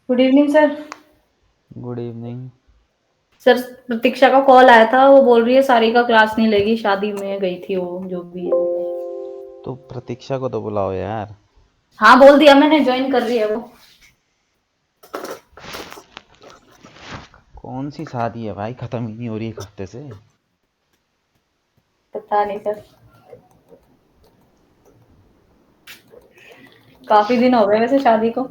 Good evening sir. Good evening. Sir Pratiksha का call आया था, वो बोल रही है सारी का क्लास नहीं लेगी, शादी में गई थी वो, जो भी है मतलब। तो प्रतीक्षा को तो बुलाओ यार। हाँ बोल दिया मैंने, ज्वाइन कर रही है वो। कौन सी शादी है भाई, खत्म ही नहीं हो रही एक हफ्ते से। पता नहीं सर, काफी दिन हो गए वैसे शादी को।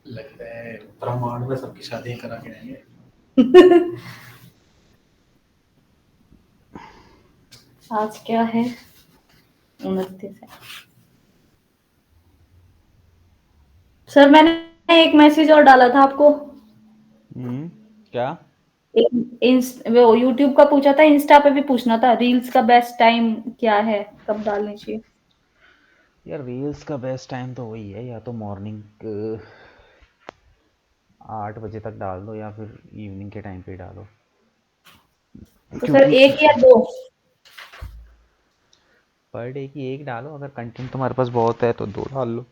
लगता है ब्रह्मांड में सबकी शादी करा के आएंगे। आज क्या है, 29 है। सर मैंने एक मैसेज और डाला था आपको। क्या? वो यूट्यूब का पूछा था, इंस्टा पे भी पूछना था, रील्स का बेस्ट टाइम क्या है, कब डालनी चाहिए। यार रील्स का बेस्ट टाइम तो वही है, या तो मॉर्निंग 8 बजे तक डाल दो या फिर इवनिंग के टाइम पे डालो, तो सर क्योंकि एक या दो? पर डे की एक डालो, अगर कंटेंट तुम्हारे पास बहुत है तो दो डाल लो।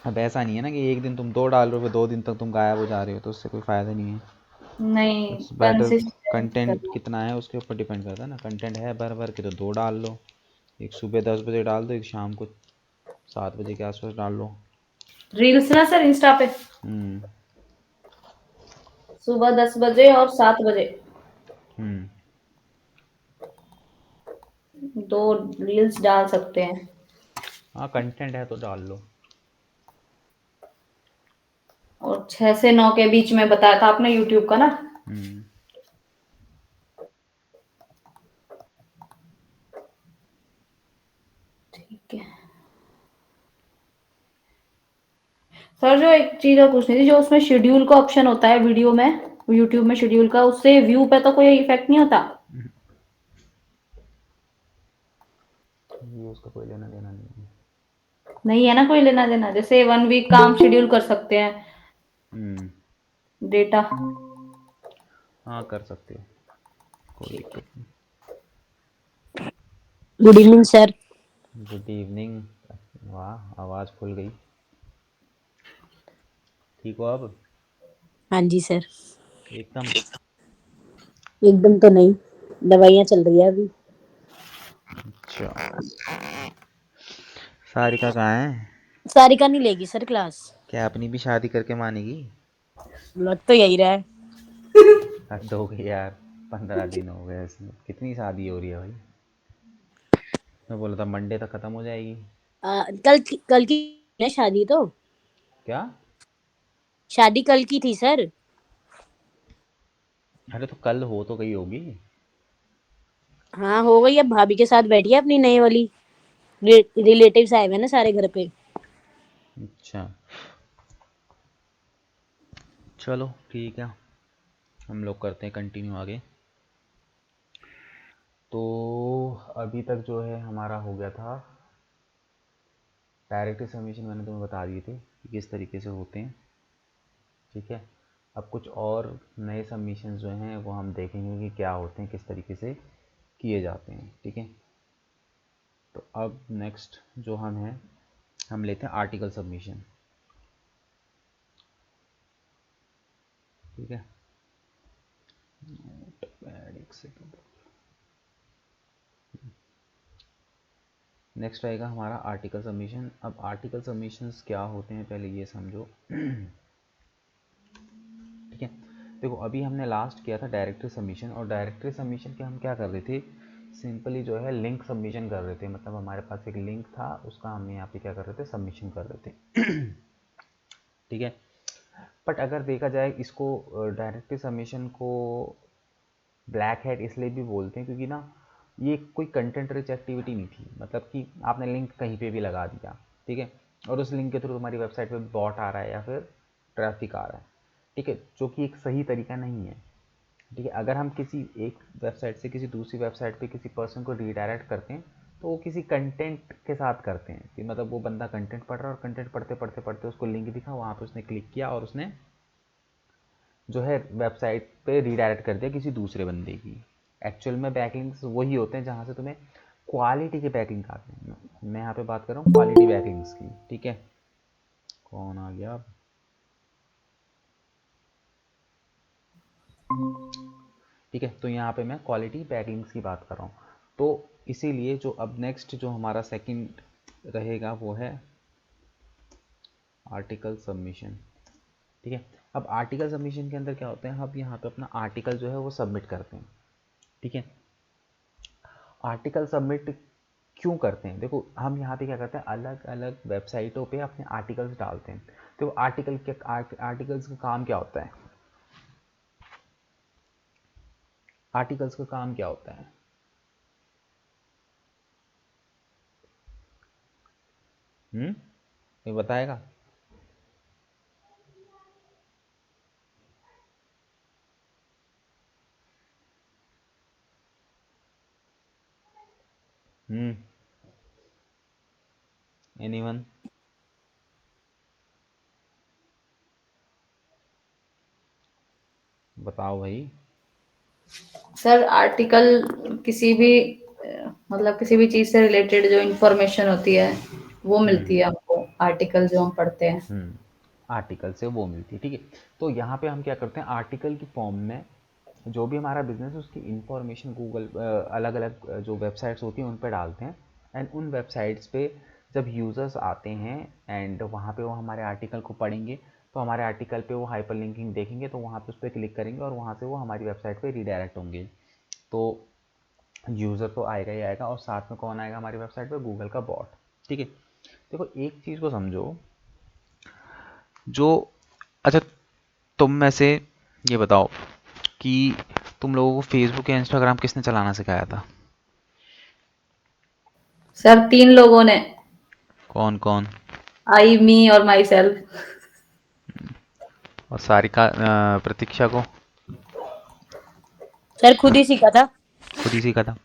अब ऐसा नहीं है ना कि एक दिन तुम दो डाल रहे हो फिर 2 दिन तक तुम गायब हो जा रहे हो, तो उससे कोई फ़ायदा नहीं है। नहीं, इट्स बेटर कंसिस्टेंट कंटेंट करना। कितना है उसके ऊपर डिपेंड करता है ना। कंटेंट है भर भर के तो दो डाल लो, एक सुबह 10 बजे डाल दो, एक शाम को 7 बजे के आसपास डाल लो। रील्स ना सर इंस्टा पे हम्म। सुबह 10 बजे और 7 बजे हम्म। दो रील्स डाल सकते हैं। हाँ कंटेंट है तो डाल लो। और 6 से 9 के बीच में बताया था आपने यूट्यूब का ना। हम्म। ठीक है सर, जो एक चीज और पूछनी थी, जो उसमें शेड्यूल का ऑप्शन होता है वीडियो में, यूट्यूब में शेड्यूल का, उससे व्यू पे तो कोई इफेक्ट नहीं होता? ये उसका कोई लेना देना नहीं है। नहीं है ना कोई लेना देना, जैसे 1 वीक का हम शेड्यूल कर सकते हैं हम्म। डेटा। हाँ कर सकते हो, कोई दिक्कत नहीं। Good evening sir. Good evening. वाह आवाज़ खुल गई। ठीक हो अब? हाँ जी सर। एकदम। एकदम तो नहीं, दवाइयाँ चल रही है अभी। अच्छा, सारिका कहाँ है? सारिका नहीं लेगी सर क्लास। क्या अपनी भी शादी करके मानेगी? लग तो यही रहा है। हद हो गई यार, 15 दिन हो गए इसमें, कितनी शादी हो रही है भाई। मैं बोला था मंडे तक खत्म हो जाएगी। कल की है शादी तो। क्या? शादी कल की थी सर। अरे तो कल हो तो गई होगी। हाँ हो गई, अब भाभी के साथ बैठी है अपनी नई वाली। रिलेटिव्स आए हुए हैं ना सारे घर पे। अच्छा चलो ठीक है, हम लोग करते हैं कंटिन्यू आगे। तो अभी तक जो है हमारा हो गया था डायरेक्टली सबमिशन, मैंने तुम्हें बता दिए थे कि किस तरीके से होते हैं। ठीक है, अब कुछ और नए सबमिशन जो हैं वो हम देखेंगे कि क्या होते हैं, किस तरीके से किए जाते हैं। ठीक है, तो अब नेक्स्ट जो हम हैं, हम लेते हैं आर्टिकल सबमिशन। ठीक है, नोटपैड एक सेकंड। नेक्स्ट आएगा हमारा आर्टिकल सबमिशन। अब आर्टिकल सबमिशंस क्या होते हैं पहले ये समझो। ठीक है, देखो अभी हमने लास्ट किया था डायरेक्टरी सबमिशन, और डायरेक्टरी सबमिशन के हम क्या कर रहे थे, सिंपली जो है लिंक सबमिशन कर रहे थे। मतलब हमारे पास एक लिंक था, उसका हमने यहाँ पे क्या कर रहे थे, सबमिशन कर रहे थे। ठीक है, बट अगर देखा जाए इसको, डायरेक्टरी सबमिशन को ब्लैक हैट इसलिए भी बोलते हैं क्योंकि ना ये कोई कंटेंट रिच एक्टिविटी नहीं थी। मतलब कि आपने लिंक कहीं पे भी लगा दिया, ठीक है, और उस लिंक के थ्रू तुम्हारी वेबसाइट पे बॉट आ रहा है या फिर ट्रैफिक आ रहा है, ठीक है, जो कि एक सही तरीका नहीं है। ठीक है, अगर हम किसी एक वेबसाइट से किसी दूसरी वेबसाइट पे किसी पर्सन को रीडायरेक्ट करते हैं तो वो किसी कंटेंट के साथ करते हैं कि मतलब वो बंदा कंटेंट पढ़ रहा है और कंटेंट पढ़ते पढ़ते पढ़ते उसको लिंक दिखा, वहाँ पे उसने क्लिक किया और उसने जो है वेबसाइट पे रीडायरेक्ट कर दिया किसी दूसरे बंदे की। एक्चुअल में बैकलिंक्स वही होते हैं जहाँ से तुम्हें क्वालिटी के बैकलिंक आते हैं। मैं यहाँ पे बात कर रहा हूँ क्वालिटी बैकलिंक्स की, ठीक है। कौन आ गया अब? ठीक है, तो यहाँ पे मैं क्वालिटी बैकलिंक्स की बात कर रहा हूँ। तो इसीलिए जो अब नेक्स्ट जो हमारा सेकंड रहेगा वो है आर्टिकल सबमिशन। ठीक है, अब आर्टिकल सबमिशन के अंदर क्या होता है, हम यहाँ पे अपना आर्टिकल जो है वो सबमिट करते हैं। ठीक है, आर्टिकल सबमिट क्यों करते हैं? देखो हम यहाँ पे क्या करते हैं, अलग अलग वेबसाइटों पे अपने आर्टिकल्स डालते हैं। तो आर्टिकल्स का काम क्या होता है? आर्टिकल्स का काम क्या होता है? ये बताएगा? एनीवन? बताओ भाई। सर आर्टिकल किसी भी मतलब किसी भी चीज से रिलेटेड जो इंफॉर्मेशन होती है वो मिलती है हमको, आर्टिकल जो हम पढ़ते हैं। आर्टिकल से वो मिलती है, ठीक है। तो यहाँ पे हम क्या करते हैं, आर्टिकल की फॉर्म में जो भी हमारा बिजनेस है उसकी इंफॉर्मेशन गूगल अलग अलग जो वेबसाइट्स होती हैं उन पर डालते हैं। एंड उन वेबसाइट्स पे जब यूज़र्स आते हैं एंड वहाँ पे वो हमारे आर्टिकल को पढ़ेंगे, तो हमारे आर्टिकल पे वो हाइपर लिंकिंग देखेंगे, तो वहाँ पे उस पर क्लिक करेंगे और वहाँ से वो हमारी वेबसाइट पे रीडायरेक्ट होंगे। तो यूज़र तो आएगा ही आएगा, और साथ में कौन आएगा हमारी वेबसाइट पे? गूगल का बॉट। ठीक है, देखो एक चीज़ को समझो, जो अच्छा तुम में से ये बताओ कि तुम लोगों को फेसबुक या इंस्टाग्राम किसने चलाना सिखाया था? सर 3 लोगों ने, कौन कौन? आई, मी और माई सेल्फ। और सारिका प्रतीक्षा को? सर खुद ही सीखा था। खुद ही सीखा था।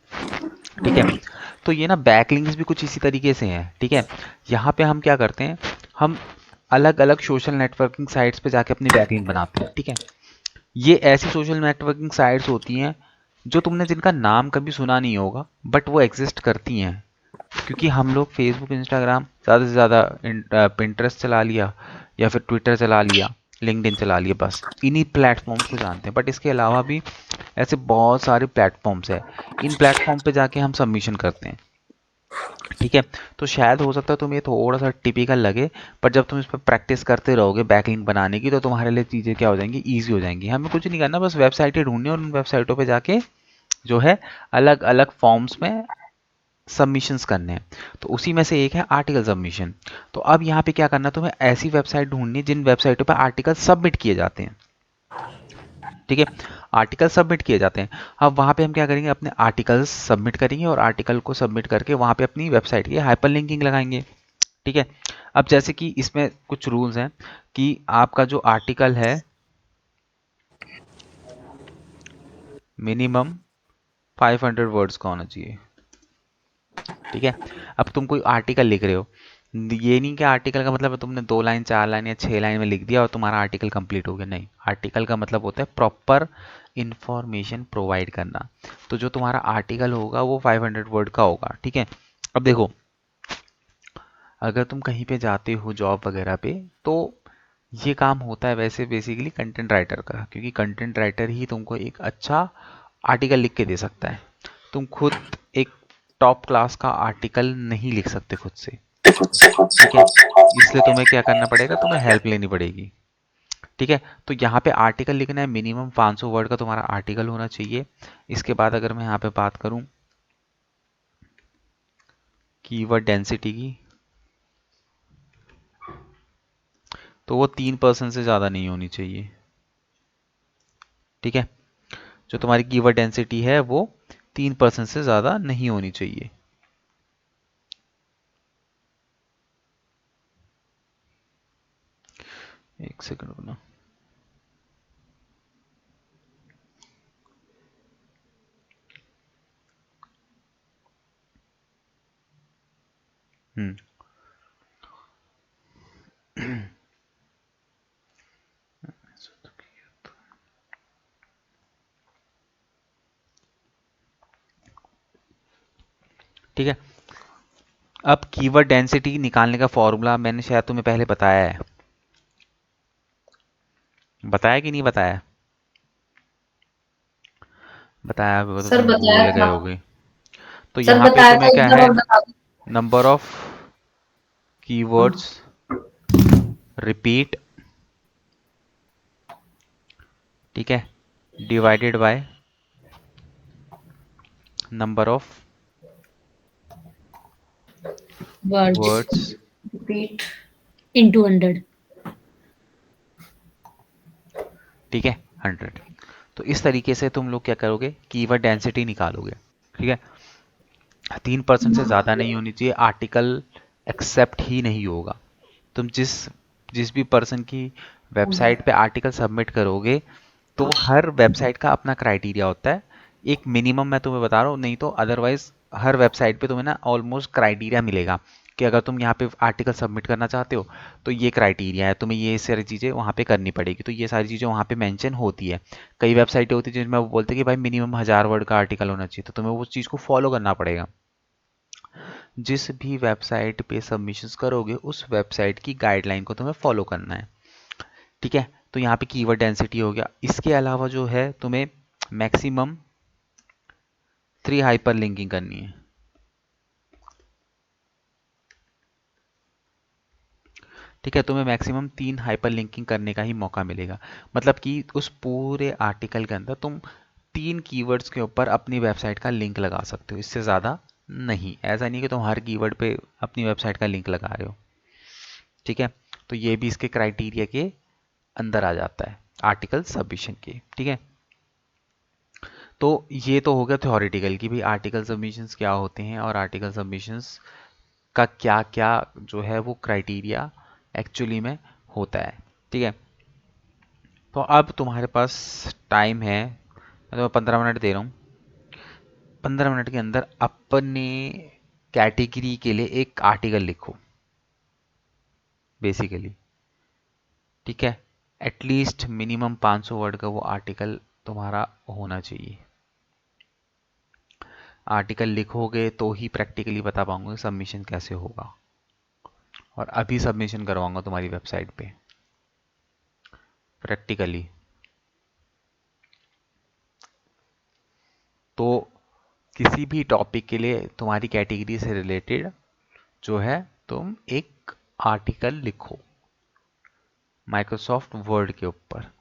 ठीक है, तो ये ना बैकलिंक्स भी कुछ इसी तरीके से हैं। ठीक है, यहाँ पे हम क्या करते हैं, हम अलग अलग सोशल नेटवर्किंग साइट्स पे जाके अपनी बैकलिंक बनाते हैं। ठीक है, ये ऐसी सोशल नेटवर्किंग साइट्स होती हैं जो तुमने जिनका नाम कभी सुना नहीं होगा, बट वो एग्जिस्ट करती हैं। क्योंकि हम लोग फेसबुक इंस्टाग्राम ज़्यादा से ज़्यादा पिंटरेस्ट चला लिया या फिर ट्विटर चला लिया, लिंक्डइन चला लिया, बस इन्हीं प्लेटफॉर्म्स को जानते हैं। बट इसके अलावा भी ऐसे बहुत सारे प्लेटफॉर्म्स हैं, इन प्लेटफॉर्म पे जाके हम सबमिशन करते हैं। ठीक है, तो शायद हो सकता है तुम्हें थोड़ा सा टिपिकल लगे, पर जब तुम इस पर प्रैक्टिस करते रहोगे बैकलिंक बनाने की, तो तुम्हारे लिए चीज़ें क्या हो जाएंगी, ईजी हो जाएंगी। हमें कुछ नहीं करना, बस वेबसाइटें ढूंढनी और उन वेबसाइटों पे जाके जो है अलग अलग फॉर्म्स में सबमिशंस करने हैं। तो उसी में से एक है आर्टिकल सबमिशन। तो अब यहाँ पे क्या करना है, तुम्हें ऐसी वेबसाइट ढूंढनी जिन वेबसाइटों पे आर्टिकल सबमिट किए जाते हैं। ठीक है, आर्टिकल सबमिट किए जाते हैं। अब वहाँ पे हम क्या करेंगे, अपने आर्टिकल्स सबमिट करेंगे और आर्टिकल को सबमिट करके वहाँ पे अपनी वेबसाइट की हाइपरलिंकिंग लगाएंगे। ठीक है, अब जैसे कि इसमें कुछ रूल्स हैं कि आपका जो आर्टिकल है मिनिमम 500 वर्ड्स का होना चाहिए। ठीक है, अब तुम कोई आर्टिकल लिख रहे हो, ये नहीं कि आर्टिकल का मतलब है तुमने 2 लाइन 4 लाइन या 6 लाइन में लिख दिया और तुम्हारा आर्टिकल कंप्लीट हो गया। नहीं, आर्टिकल का मतलब होता है प्रॉपर इंफॉर्मेशन प्रोवाइड करना। तो जो तुम्हारा आर्टिकल होगा वो 500 वर्ड का होगा। ठीक है, अब देखो अगर तुम कहीं पे जाते हो जॉब वगैरह पे, तो ये काम होता है वैसे बेसिकली कंटेंट राइटर का, क्योंकि कंटेंट राइटर ही तुमको एक अच्छा आर्टिकल लिख के दे सकता है। तुम खुद एक टॉप क्लास का आर्टिकल नहीं लिख सकते खुद से। ठीक है, इसलिए तुम्हें क्या करना पड़ेगा, तुम्हें हेल्प लेनी पड़ेगी। ठीक है, तो यहाँ पे आर्टिकल लिखना है, मिनिमम 500 वर्ड का तुम्हारा आर्टिकल होना चाहिए। इसके बाद अगर मैं यहाँ पे बात करूँ कीवर्ड डेंसिटी की, तो वो 3% से ज़्यादा नहीं होनी चाहिए। ठीक है, जो तुम्हारी कीवर्ड डेंसिटी है वो 3% से ज़्यादा नहीं होनी चाहिए। एक सेकंड रुकना। हम्म ठीक है। अब कीवर्ड डेंसिटी निकालने का फॉर्मूला मैंने शायद तुम्हें पहले बताया है, बताया कि नहीं बताया? बताया होगा तो सर तुम बताया भूल गए था। होगे। तो सर यहाँ पे बताया था, तुम्हें एक क्या बार है, और बता दो। नंबर ऑफ हाँ। कीवर्ड्स रिपीट, ठीक है, divided by number of words words repeat. Into 100। ठीक है, 100। तो इस तरीके से तुम लोग क्या करोगे, कीवर्ड डेंसिटी निकालोगे। ठीक है, 3% से ज़्यादा नहीं होनी चाहिए, आर्टिकल एक्सेप्ट ही नहीं होगा। तुम जिस जिस भी पर्सन की वेबसाइट पे आर्टिकल सबमिट करोगे, तो हर वेबसाइट का अपना क्राइटेरिया होता है। एक मिनिमम मैं तुम्हें बता रहा हूँ, नहीं तो अदरवाइज हर वेबसाइट पे तुम्हें ना ऑलमोस्ट क्राइटेरिया मिलेगा कि अगर तुम यहाँ पे आर्टिकल सबमिट करना चाहते हो तो ये क्राइटेरिया है, तुम्हें ये सारी चीज़ें वहाँ पे करनी पड़ेगी। तो ये सारी चीज़ें वहाँ पे मेंशन होती है। कई वेबसाइटें होती है जिनमें वो बोलते हैं कि भाई मिनिमम 1000 वर्ड का आर्टिकल होना चाहिए, तो तुम्हें उस चीज़ को फॉलो करना पड़ेगा। जिस भी वेबसाइट पे सबमिशंस करोगे उस वेबसाइट की गाइडलाइन को तुम्हें फॉलो करना है। ठीक है, तो यहाँ पे कीवर्ड डेंसिटी हो गया। इसके अलावा जो है तुम्हें मैक्सिमम 3 हाइपर लिंकिंग करनी है। ठीक है, तुम्हें मैक्सिमम 3 हाइपर लिंकिंग करने का ही मौका मिलेगा। मतलब कि उस पूरे आर्टिकल के अंदर तुम 3 कीवर्ड्स के ऊपर अपनी वेबसाइट का लिंक लगा सकते हो, इससे ज़्यादा नहीं। ऐसा नहीं कि तुम हर कीवर्ड पे अपनी वेबसाइट का लिंक लगा रहे हो। ठीक है, तो ये भी इसके क्राइटेरिया के अंदर आ जाता है आर्टिकल सबमिशन के। ठीक है, तो ये तो हो गया थ्योरेटिकल कि भाई आर्टिकल सबमिशंस क्या होते हैं और आर्टिकल सबमिशंस का क्या क्या जो है वो क्राइटेरिया एक्चुअली में होता है। ठीक है, तो अब तुम्हारे पास टाइम है, मैं तुम्हें 15 मिनट दे रहा हूँ। 15 मिनट के अंदर अपने कैटेगरी के लिए एक आर्टिकल लिखो बेसिकली। ठीक है, एटलीस्ट मिनिमम 500 वर्ड का वो आर्टिकल तुम्हारा होना चाहिए। आर्टिकल लिखोगे तो ही प्रैक्टिकली बता पाऊंगा सबमिशन कैसे होगा। और अभी सबमिशन करवाऊंगा तुम्हारी वेबसाइट पे प्रैक्टिकली। तो किसी भी टॉपिक के लिए तुम्हारी कैटेगरी से रिलेटेड जो है तुम एक आर्टिकल लिखो माइक्रोसॉफ्ट वर्ड के ऊपर।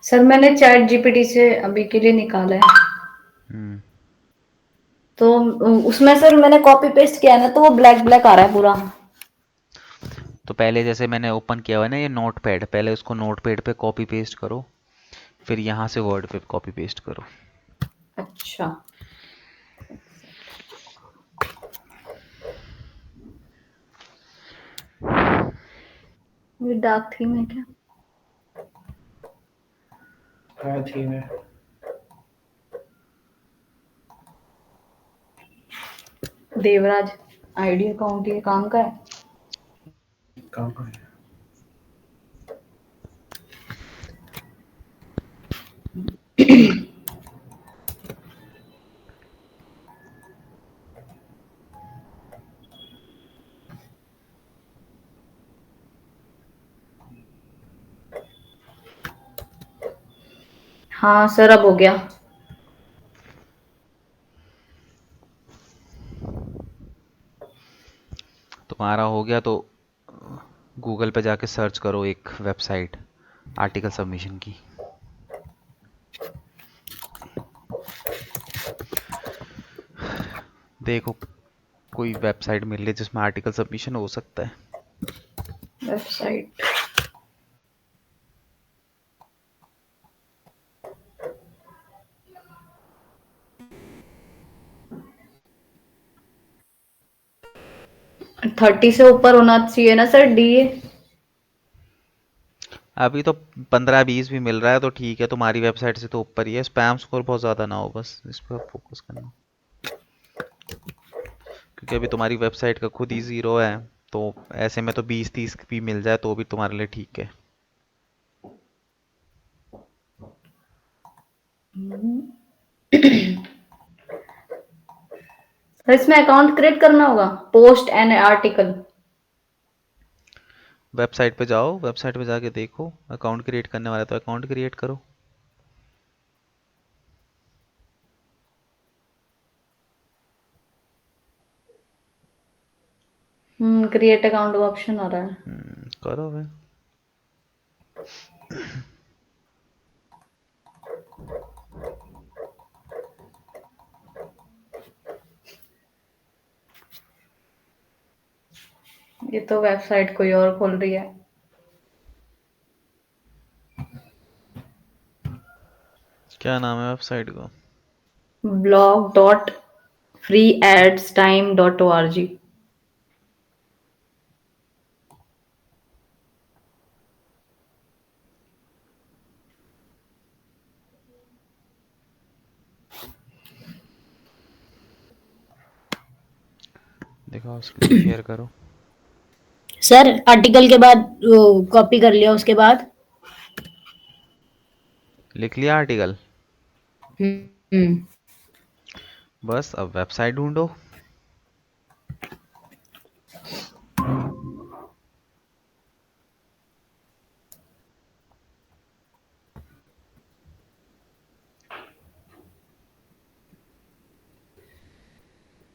सर मैंने चैट जीपीटी से अभी के लिए निकाला है, तो उसमें सर मैंने कॉपी पेस्ट किया है ना, तो वो ब्लैक ब्लैक आ रहा है पूरा। तो पहले जैसे मैंने ओपन किया हुआ है ना ये नोट पैड, पहले उसको नोट पैड पे कॉपी पेस्ट करो, फिर यहाँ से वर्ड पे कॉपी पेस्ट करो। अच्छा, ये डार्क थीम है क्या? क्या थीम है? देवराज आईडी अकाउंट ये काम का है। काम का है। हाँ सर, अब हो गया। तुम्हारा हो गया तो गूगल पे जाके सर्च करो एक वेबसाइट आर्टिकल सबमिशन की। देखो कोई वेबसाइट मिल रही है जिसमें आर्टिकल सबमिशन हो सकता है। वेबसाइट, थर्टी से ऊपर होना चाहिए ना सर डीए? अभी तो 15-20 भी मिल रहा है तो ठीक है, तुम्हारी वेबसाइट से तो ऊपर ही है। स्पैम स्कोर बहुत ज़्यादा ना हो, बस इस पर फोकस करना, क्योंकि अभी तुम्हारी वेबसाइट का खुद ही ज़ीरो है। तो ऐसे में तो 20-30 भी मिल जाए तो भी तुम्हारे लिए ठीक है। सर इसमें अकाउंट क्रिएट करना होगा, पोस्ट एन आर्टिकल। वेबसाइट पे जाओ, वेबसाइट पे जाके देखो अकाउंट क्रिएट करने वाला है तो अकाउंट क्रिएट करो। क्रिएट अकाउंट का ऑप्शन आ रहा है। करो फिर। ये तो वेबसाइट कोई और खोल रही है। क्या नाम है वेबसाइट का? blog.freeadstime.org। दिखाओ, स्क्रीन शेयर करो। सर आर्टिकल के बाद कॉपी कर लिया, उसके बाद लिख लिया आर्टिकल? हम्म। बस अब वेबसाइट ढूंढो।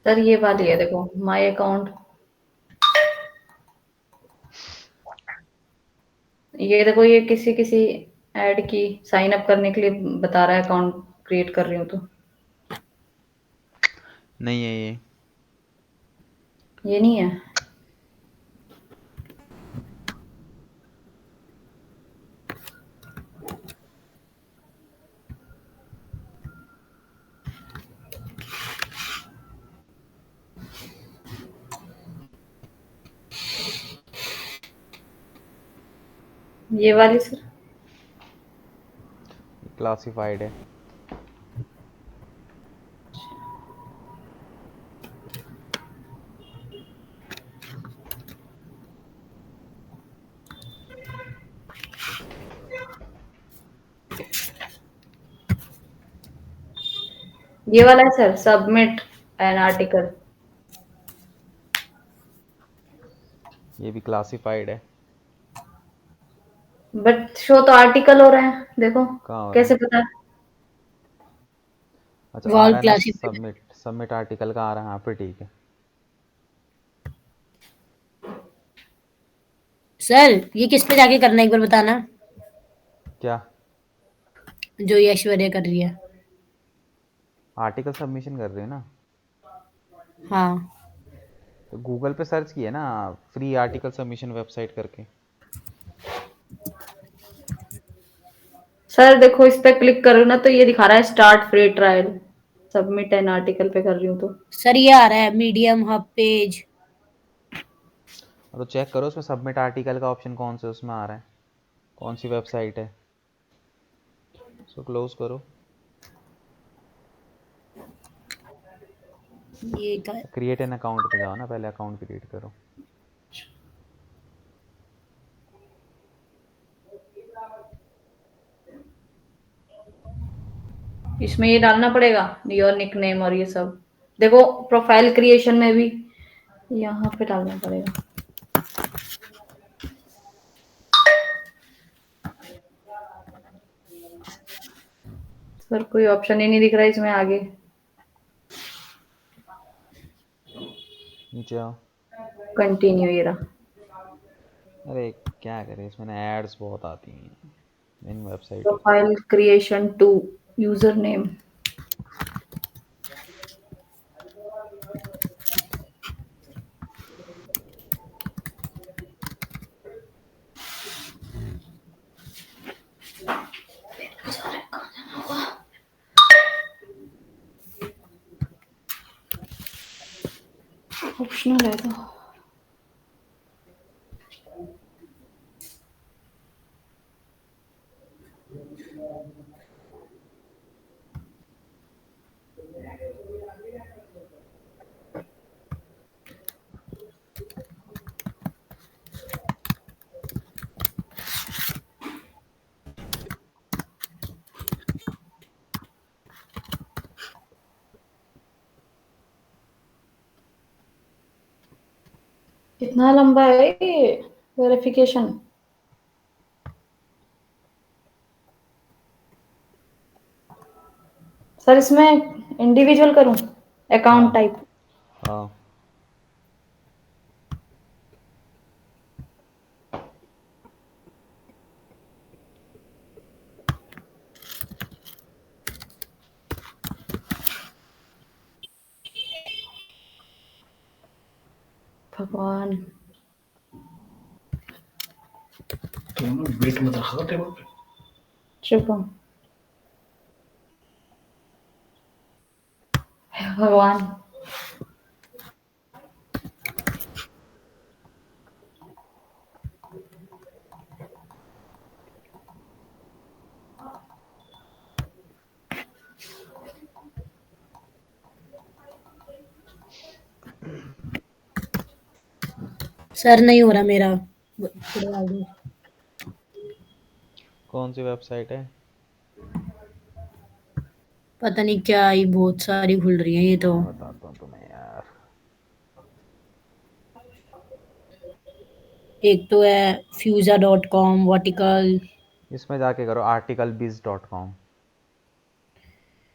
सर ये वाली है, देखो माय अकाउंट। ये देखो, ये किसी किसी ऐड की साइन अप करने के लिए बता रहा है, अकाउंट क्रिएट कर रही हूँ तो। नहीं है ये। ये नहीं है। ये वाली सर। क्लासिफाइड है। ये वाला है सर, सबमिट एन आर्टिकल। ये भी क्लासिफाइड है। बट शो तो आर्टिकल हो रहे हैं, देखो कहाँ हो रहा कैसे है? पता। अच्छा आ वॉल रहा है ना, क्लासिफाइड। सबमिट सबमिट आर्टिकल का आ रहा है, हाँ फिर ठीक है। सर ये किस पे जाके करना है एक बार बताना, क्या? जो ये ऐश्वर्या कर रही है। आर्टिकल सबमिशन कर रहे हैं ना, हाँ। तो गूगल पे सर्च किए ना, फ्री आर्टिकल सबमिशन वेबसाइट करके। सर देखो इस पे क्लिक करो ना तो ये दिखा रहा है start free trial, submit an article पे कर रही हूँ तो। सर ये आ रहा है मीडियम हब पेज। तो चेक करो उसमें सबमिट आर्टिकल का ऑप्शन कौन सा उसमें आ रहा है, कौन सी वेबसाइट है, उसको क्लोज करो। ये का क्रिएट एन अकाउंट पे जाओ ना, पहले अकाउंट क्रिएट करो। इसमें ये डालना पड़ेगा योर निकनेम और ये सब, देखो प्रोफाइल क्रिएशन में भी यहाँ पे डालना पड़ेगा। सर कोई ऑप्शन ही नहीं दिख रहा है इसमें आगे। नीचे आओ। कंटिन्यू ये रहा। अरे क्या करें, इसमें ना एड्स बहुत आती हैं इन वेबसाइटों पे। Profile creation to user name. Optional है तो। कितना लंबा है ये वेरिफिकेशन। सर इसमें इंडिविजुअल करूं, हाँ अकाउंट टाइप। हाँ। भगवान। तुम लोग वेट मत रखा टेबल पे। चुप हो। भगवान। सर नहीं हो रहा मेरा, खुलवा दो। कौन सी वेबसाइट है? पता नहीं क्या, ये बहुत सारी खुल रही है ये तो। मैं बताता हूँ तुम्हें यार। एक तो है fusa.com, वर्टिकल, इसमें जाके करो articlebiz.com।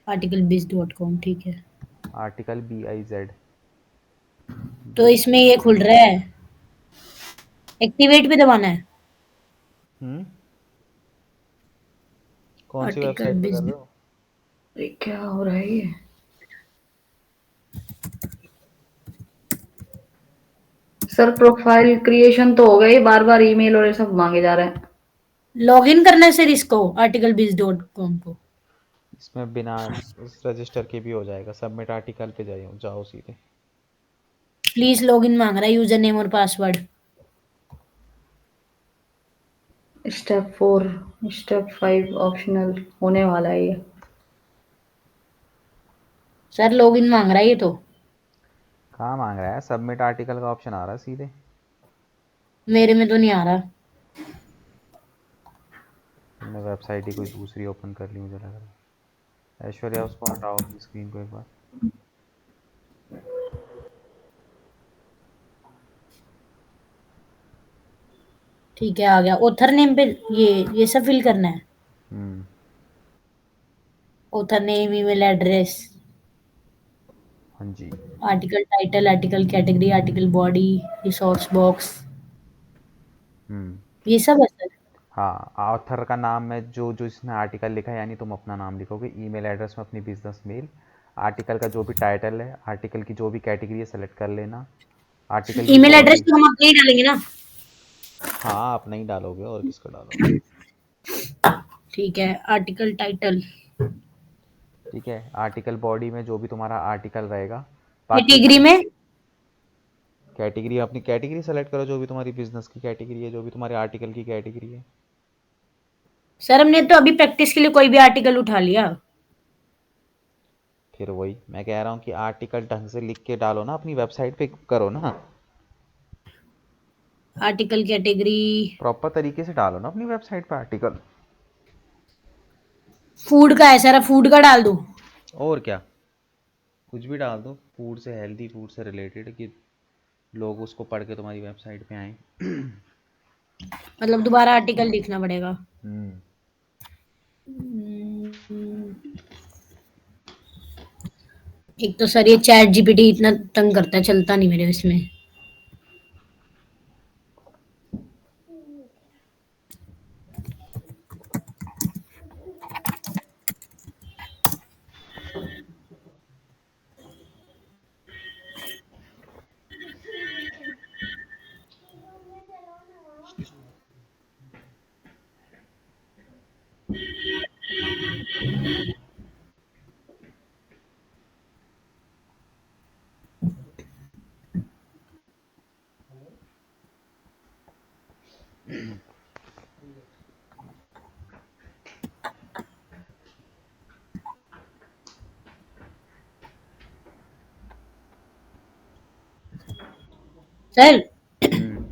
articlebiz.com, ठीक है। आर्टिकल BIZ तो बिज। इसमें ये खुल रहा है, एक्टिवेट पे दबाना है। हम्म। कौन सी आर्टिकल वेबसाइट पे कर बिज। रहे हो? ये क्या हो रहा है ये। सर प्रोफाइल क्रिएशन तो हो गई, बार बार ईमेल और ये सब मांगे जा रहे हैं। लॉग इन करना है सर इसको, articlebiz.com को। इसमें बिना रजिस्टर के भी हो जाएगा, सबमिट आर्टिकल पे जाओ जाओ सीधे। प्लीज लॉग इन मांग रहा है, यूजर नेम और पासवर्ड। स्टेप 4, स्टेप 5 ऑप्शनल होने वाला है ये। सर लॉग इन मांग रहा है ये तो। कहाँ मांग रहा है, सबमिट आर्टिकल का ऑप्शन आ रहा है सीधे। मेरे में तो नहीं आ रहा। तुमने वेबसाइट ही कोई दूसरी ओपन कर ली मुझे लग रहा है। ऐश्वर्या उसको हटाओ अपनी स्क्रीन को एक बार। ठीक है, आ गया। ऑथर नेम पे ये सब फिल करना है। Hmm. Author name, email address, हाँ जी। Article title, article category, article body, resource box, hmm. ये सब है सर। हाँ, ऑथर का नाम में जो जो इसने आर्टिकल लिखा है, यानी तुम अपना नाम लिखोगे, ईमेल एड्रेस में अपनी बिजनेस मेल, आर्टिकल का जो भी टाइटल है, आर्टिकल की जो भी कैटेगरी है सेलेक्ट कर लेना, आर्टिकल की ईमेल एड्रेस बॉडी। तो हम अपने ही डालेंगे ना। हाँ, अपना ही डालोगे और किसका डालोगे। ठीक है, आर्टिकल टाइटल, ठीक है, आर्टिकल बॉडी में जो भी तुम्हारा आर्टिकल रहेगा, बाकी कैटेगरी इसमें में। कैटेगरी, अपनी कैटेगरी सेलेक्ट करो, जो भी तुम्हारी बिजनेस की कैटेगरी है, जो भी तुम्हारे आर्टिकल की कैटेगरी है। सर हमने तो अभी प्रैक्टिस के लिए कोई भी आर्टिकल उठा लिया। फिर वही मैं कह रहा हूँ कि आर्टिकल ढंग से लिख के डालो ना, अपनी वेबसाइट पे करो ना, आर्टिकल कैटेगरी, प्रॉपर तरीके से डालो ना अपनी वेबसाइट पे आर्टिकल। फूड का है सर, फूड का डाल दूं। और क्या, कुछ भी डाल दो, फूड से, हेल्दी फूड से रिलेटेड, कि लोग उसको पढ़ के तुम्हारी वेबसाइट पे आए। मतलब दोबारा आर्टिकल लिखना पड़ेगा। हम्म। हम्म, एक तो सर ये चैट जीपीटी इतना तंग करता है, चलता नहीं मेरे इसमें। सर हम्म।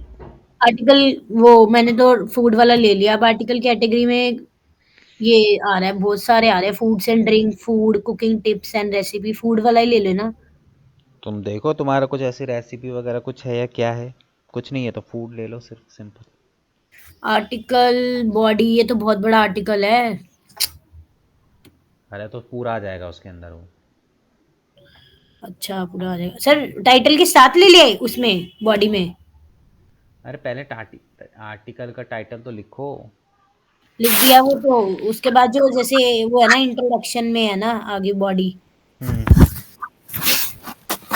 आर्टिकल, वो मैंने तो फूड वाला ले लिया। अब आर्टिकल कैटेगरी में ये आ रहा है, बहुत सारे आ रहे हैं, foods and drink, food, cooking tips and recipe, food वाला ही ले लेना। तुम देखो तुम्हारा कुछ ऐसी रेसिपी वगैरह कुछ है या क्या है, कुछ नहीं है तो फूड ले लो, सिर्फ सिंपल। आर्टिकल बॉडी, ये तो बहुत बड़ा आर्टिकल है। अरे तो पूरा आ जाएगा उसके अंदर वो। अच्छा, पूरा आ जाएगा सर। टाइटल के साथ ले ले उसमें, बॉडी में अरे पहले आर्टिकल का टाइटल तो लिखो। लिख दिया वो तो। उसके बाद जो जैसे वो है ना, इंट्रोडक्शन में है ना आगे बॉडी। हम्म।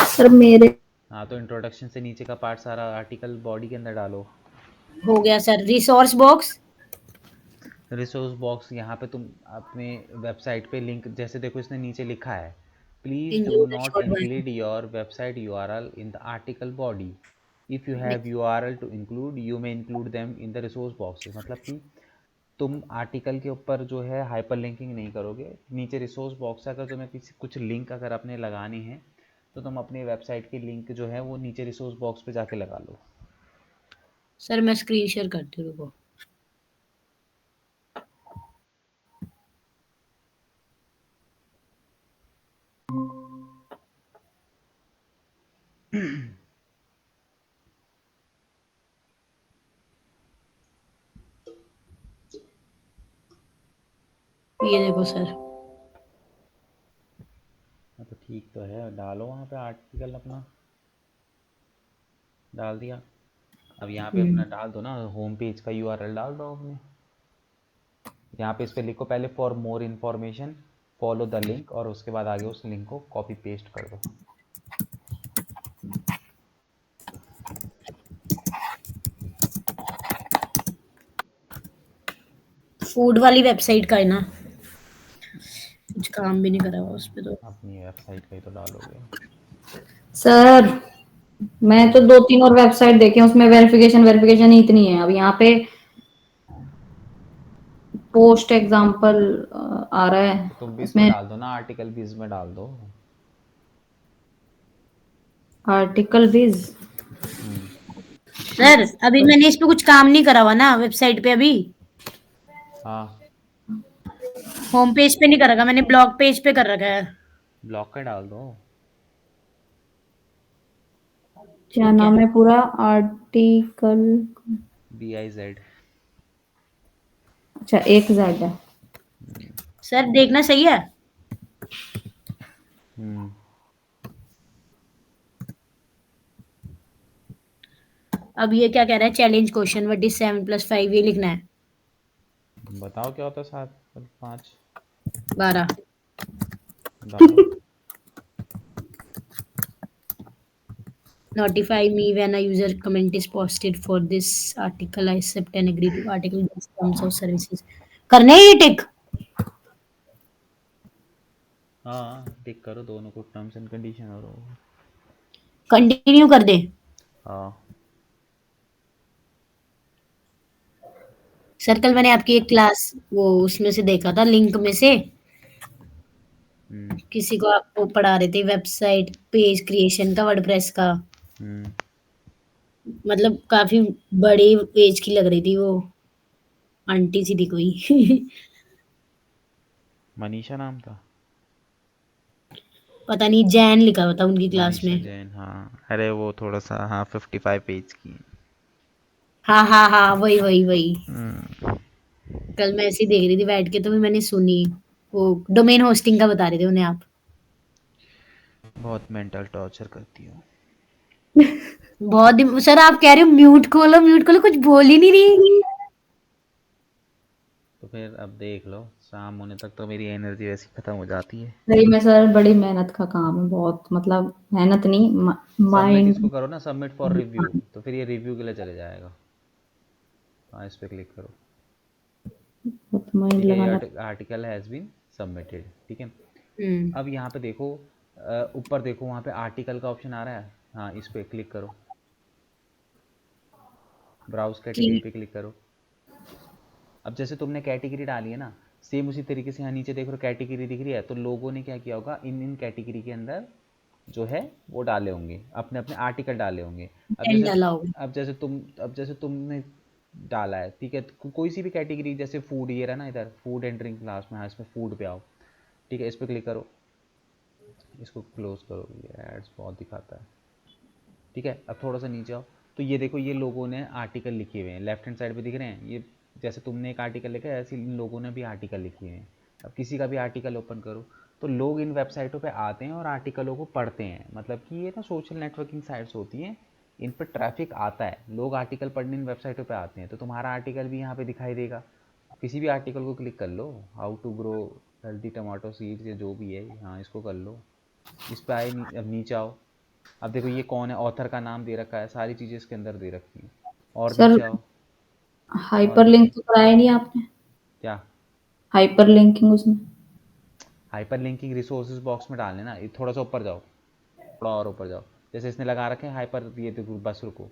सर मेरे हाँ, तो इंट्रोडक्शन से नीचे का पार्ट सारा आर्टिकल बॉडी के अंदर डालो। हो गया sir. Resource box, resource box, यहाँ पे तुम अपने वेबसाइट पे लिंक, जैसे देखो इसने नीचे लिखा है, please do include not short bio. Include your website URL in the article body, if you have URL to include you may include them in the resource boxes. मतलब कि तुम आर्टिकल के ऊपर जो है हाइपर लिंकिंग नहीं करोगे, नीचे रिसोर्स बॉक्स है, अगर तुम्हें किसी कुछ लिंक अगर अपने लगानी है तो तुम अपनी वेबसाइट की लिंक जो है वो नीचे रिसोर्स बॉक्स पे जाके लगा लो। सर मैं स्क्रीन शेयर करती हूँ, रुको। ये देखो सर। हाँ तो ठीक तो है, डालो वहाँ पे आर्टिकल अपना, डाल दिया। अब यहाँ पे अपना डाल दो ना, होम पेज का यूआरएल डाल दो अपने। यहाँ पे इस पे लिखो पहले, for more information follow the link, और उसके बाद आगे उस लिंक को कॉपी पेस्ट कर दो। फूड वाली वेबसाइट का है ना, कुछ काम भी नहीं करा हुआ उस पे तो। अपनी वेबसाइट का ही तो डालोगे। सर मैं तो हम्म। 2-3 और वेबसाइट देखे हैं, उसमें वेरिफिकेशन वेरिफिकेशन ही इतनी है। अब यहाँ पे पोस्ट एग्जाम्पल आ रहा है तो तुम भी इसमें इसमें, डाल दो ना, आर्टिकल भी इसमें डाल दो। आर्टिकल विज। हम्म। सर अभी मैंने इस पे कुछ काम नहीं करा हुआ ना वेबसाइट पे अभी। हाँ, होम पेज पे नहीं कर रखा मैंने, ब्लॉग पेज पे कर रखा है। ब्लॉक का डाल दो। क्या ठीक है। नाम है पूरा, आर्टिकल BIZ। अच्छा, एक जेड है। सर देखना सही है। हम्म अब ये क्या कह रहा है, चैलेंज क्वेश्चन, व्हाट इज 7 + 5, ये लिखना है। बताओ क्या होता है 7 + 5। 12। बताओ। Notify me when a user comment is posted for this article. I accept and agree to article based terms of services. करने हैं ये टिक। हाँ टिक करो दोनों को, टर्म्स एंड कंडीशन और कंटिन्यू कर दे। हाँ। सर कल मैंने आपकी एक क्लास वो उसमें से देखा था, लिंक में से हम्म किसी को आप वो पढ़ा रहे थे वेबसाइट पेज क्रिएशन का, वर्डप्रेस का। हम्म मतलब काफी बड़ी एज की लग रही थी वो, आंटी सी थी कोई। मनीषा नाम था। पता नहीं, जैन लिखा हुआ था उनकी क्लास मनीषा में। जैन, हाँ अरे वो थोड़ा सा, हाँ 55 पेज की। हाँ हाँ हाँ, वही वही वही। हम्म कल मैं ऐसे ही देख रही थी बैठ के, तो भी मैंने सुनी। वो डोमेन होस्टिंग का बता रहे थे उन्हें आप। बहुत मेंटल टॉर्चर करती हो। बहुत सर आप कह रहे हो म्यूट खोलो, कुछ बोल ही नहीं रही। तो फिर अब देख लो, शाम होने तक तो मेरी एनर्जी वैसी खत्म हो जाती है। सही में सर बड़ी मेहनत का काम है, बहुत मतलब मेहनत नहीं, सबमिट माइंड। इसको करो ना, सबमिट फॉर रिव्यू, तो फिर ये रिव्यू के लिए चले जाएगा। हाँ इस पर क्लिक करो। बहुत माइंड ठीक है, लगाना। ये आर्टिकल हैज़ बीन सबमिटेड। ठीक है। हम्म। अब यहाँ पे देखो, ऊपर देखो वहाँ पे आर्टिकल का ऑप्शन आ रहा है। हाँ इस पर क्लिक करो, ब्राउज कैटेगरी कि पे क्लिक करो। अब जैसे तुमने कैटेगरी डाली है ना, सेम उसी तरीके से यहाँ नीचे देख रहे हो कैटेगरी दिख रही है, तो लोगों ने क्या किया होगा, इन इन कैटेगरी के अंदर जो है वो डाले होंगे, अपने अपने आर्टिकल डाले होंगे। अब टेन जैसे डाला होगा। अब जैसे तुमने डाला है, ठीक है, कोई सी भी कैटेगरी, जैसे फूड, ये रहा ना इधर, फूड एंड ड्रिंक क्लास में, हाँ इसमें फूड पे आओ। ठीक है, इस पर क्लिक करो, इसको क्लोज करो, ये एड्स बहुत दिखाता है। ठीक है, अब थोड़ा सा नीचे आओ, तो ये देखो ये लोगों ने आर्टिकल लिखे हुए हैं, लेफ्ट हैंड साइड पे दिख रहे हैं ये। जैसे तुमने एक आर्टिकल लिखा है, ऐसे इन लोगों ने भी आर्टिकल लिखे हुए हैं। अब किसी का भी आर्टिकल ओपन करो, तो लोग इन वेबसाइटों पे आते हैं और आर्टिकलों को पढ़ते हैं। मतलब कि ये ना सोशल नेटवर्किंग साइट्स होती हैं, इन पर ट्रैफिक आता है, लोग आर्टिकल पढ़ने इन वेबसाइटों पे आते हैं, तो तुम्हारा आर्टिकल भी यहाँ पे दिखाई देगा। किसी भी आर्टिकल को क्लिक कर लो, how to grow healthy tomato seeds या जो भी है, हाँ इसको कर लो। इस पर आए अब नीचे आओ, अब देखो ये कौन है, ऑथर का नाम दे रखा है, सारी चीज़ें इसके अंदर दे रखी हैं। और सर नीचे आओ, और हाइपर नीचे लिंक तो कराया नहीं आपने? क्या, हाइपर लिंकिंग उसमें। हाइपर लिंकिंग रिसोर्सेज बॉक्स में डालने ना, ये थोड़ा सा ऊपर जाओ, थोड़ा और ऊपर जाओ। जैसे इसने लगा रखे हैं हाइपर, ये देखो बस रुको,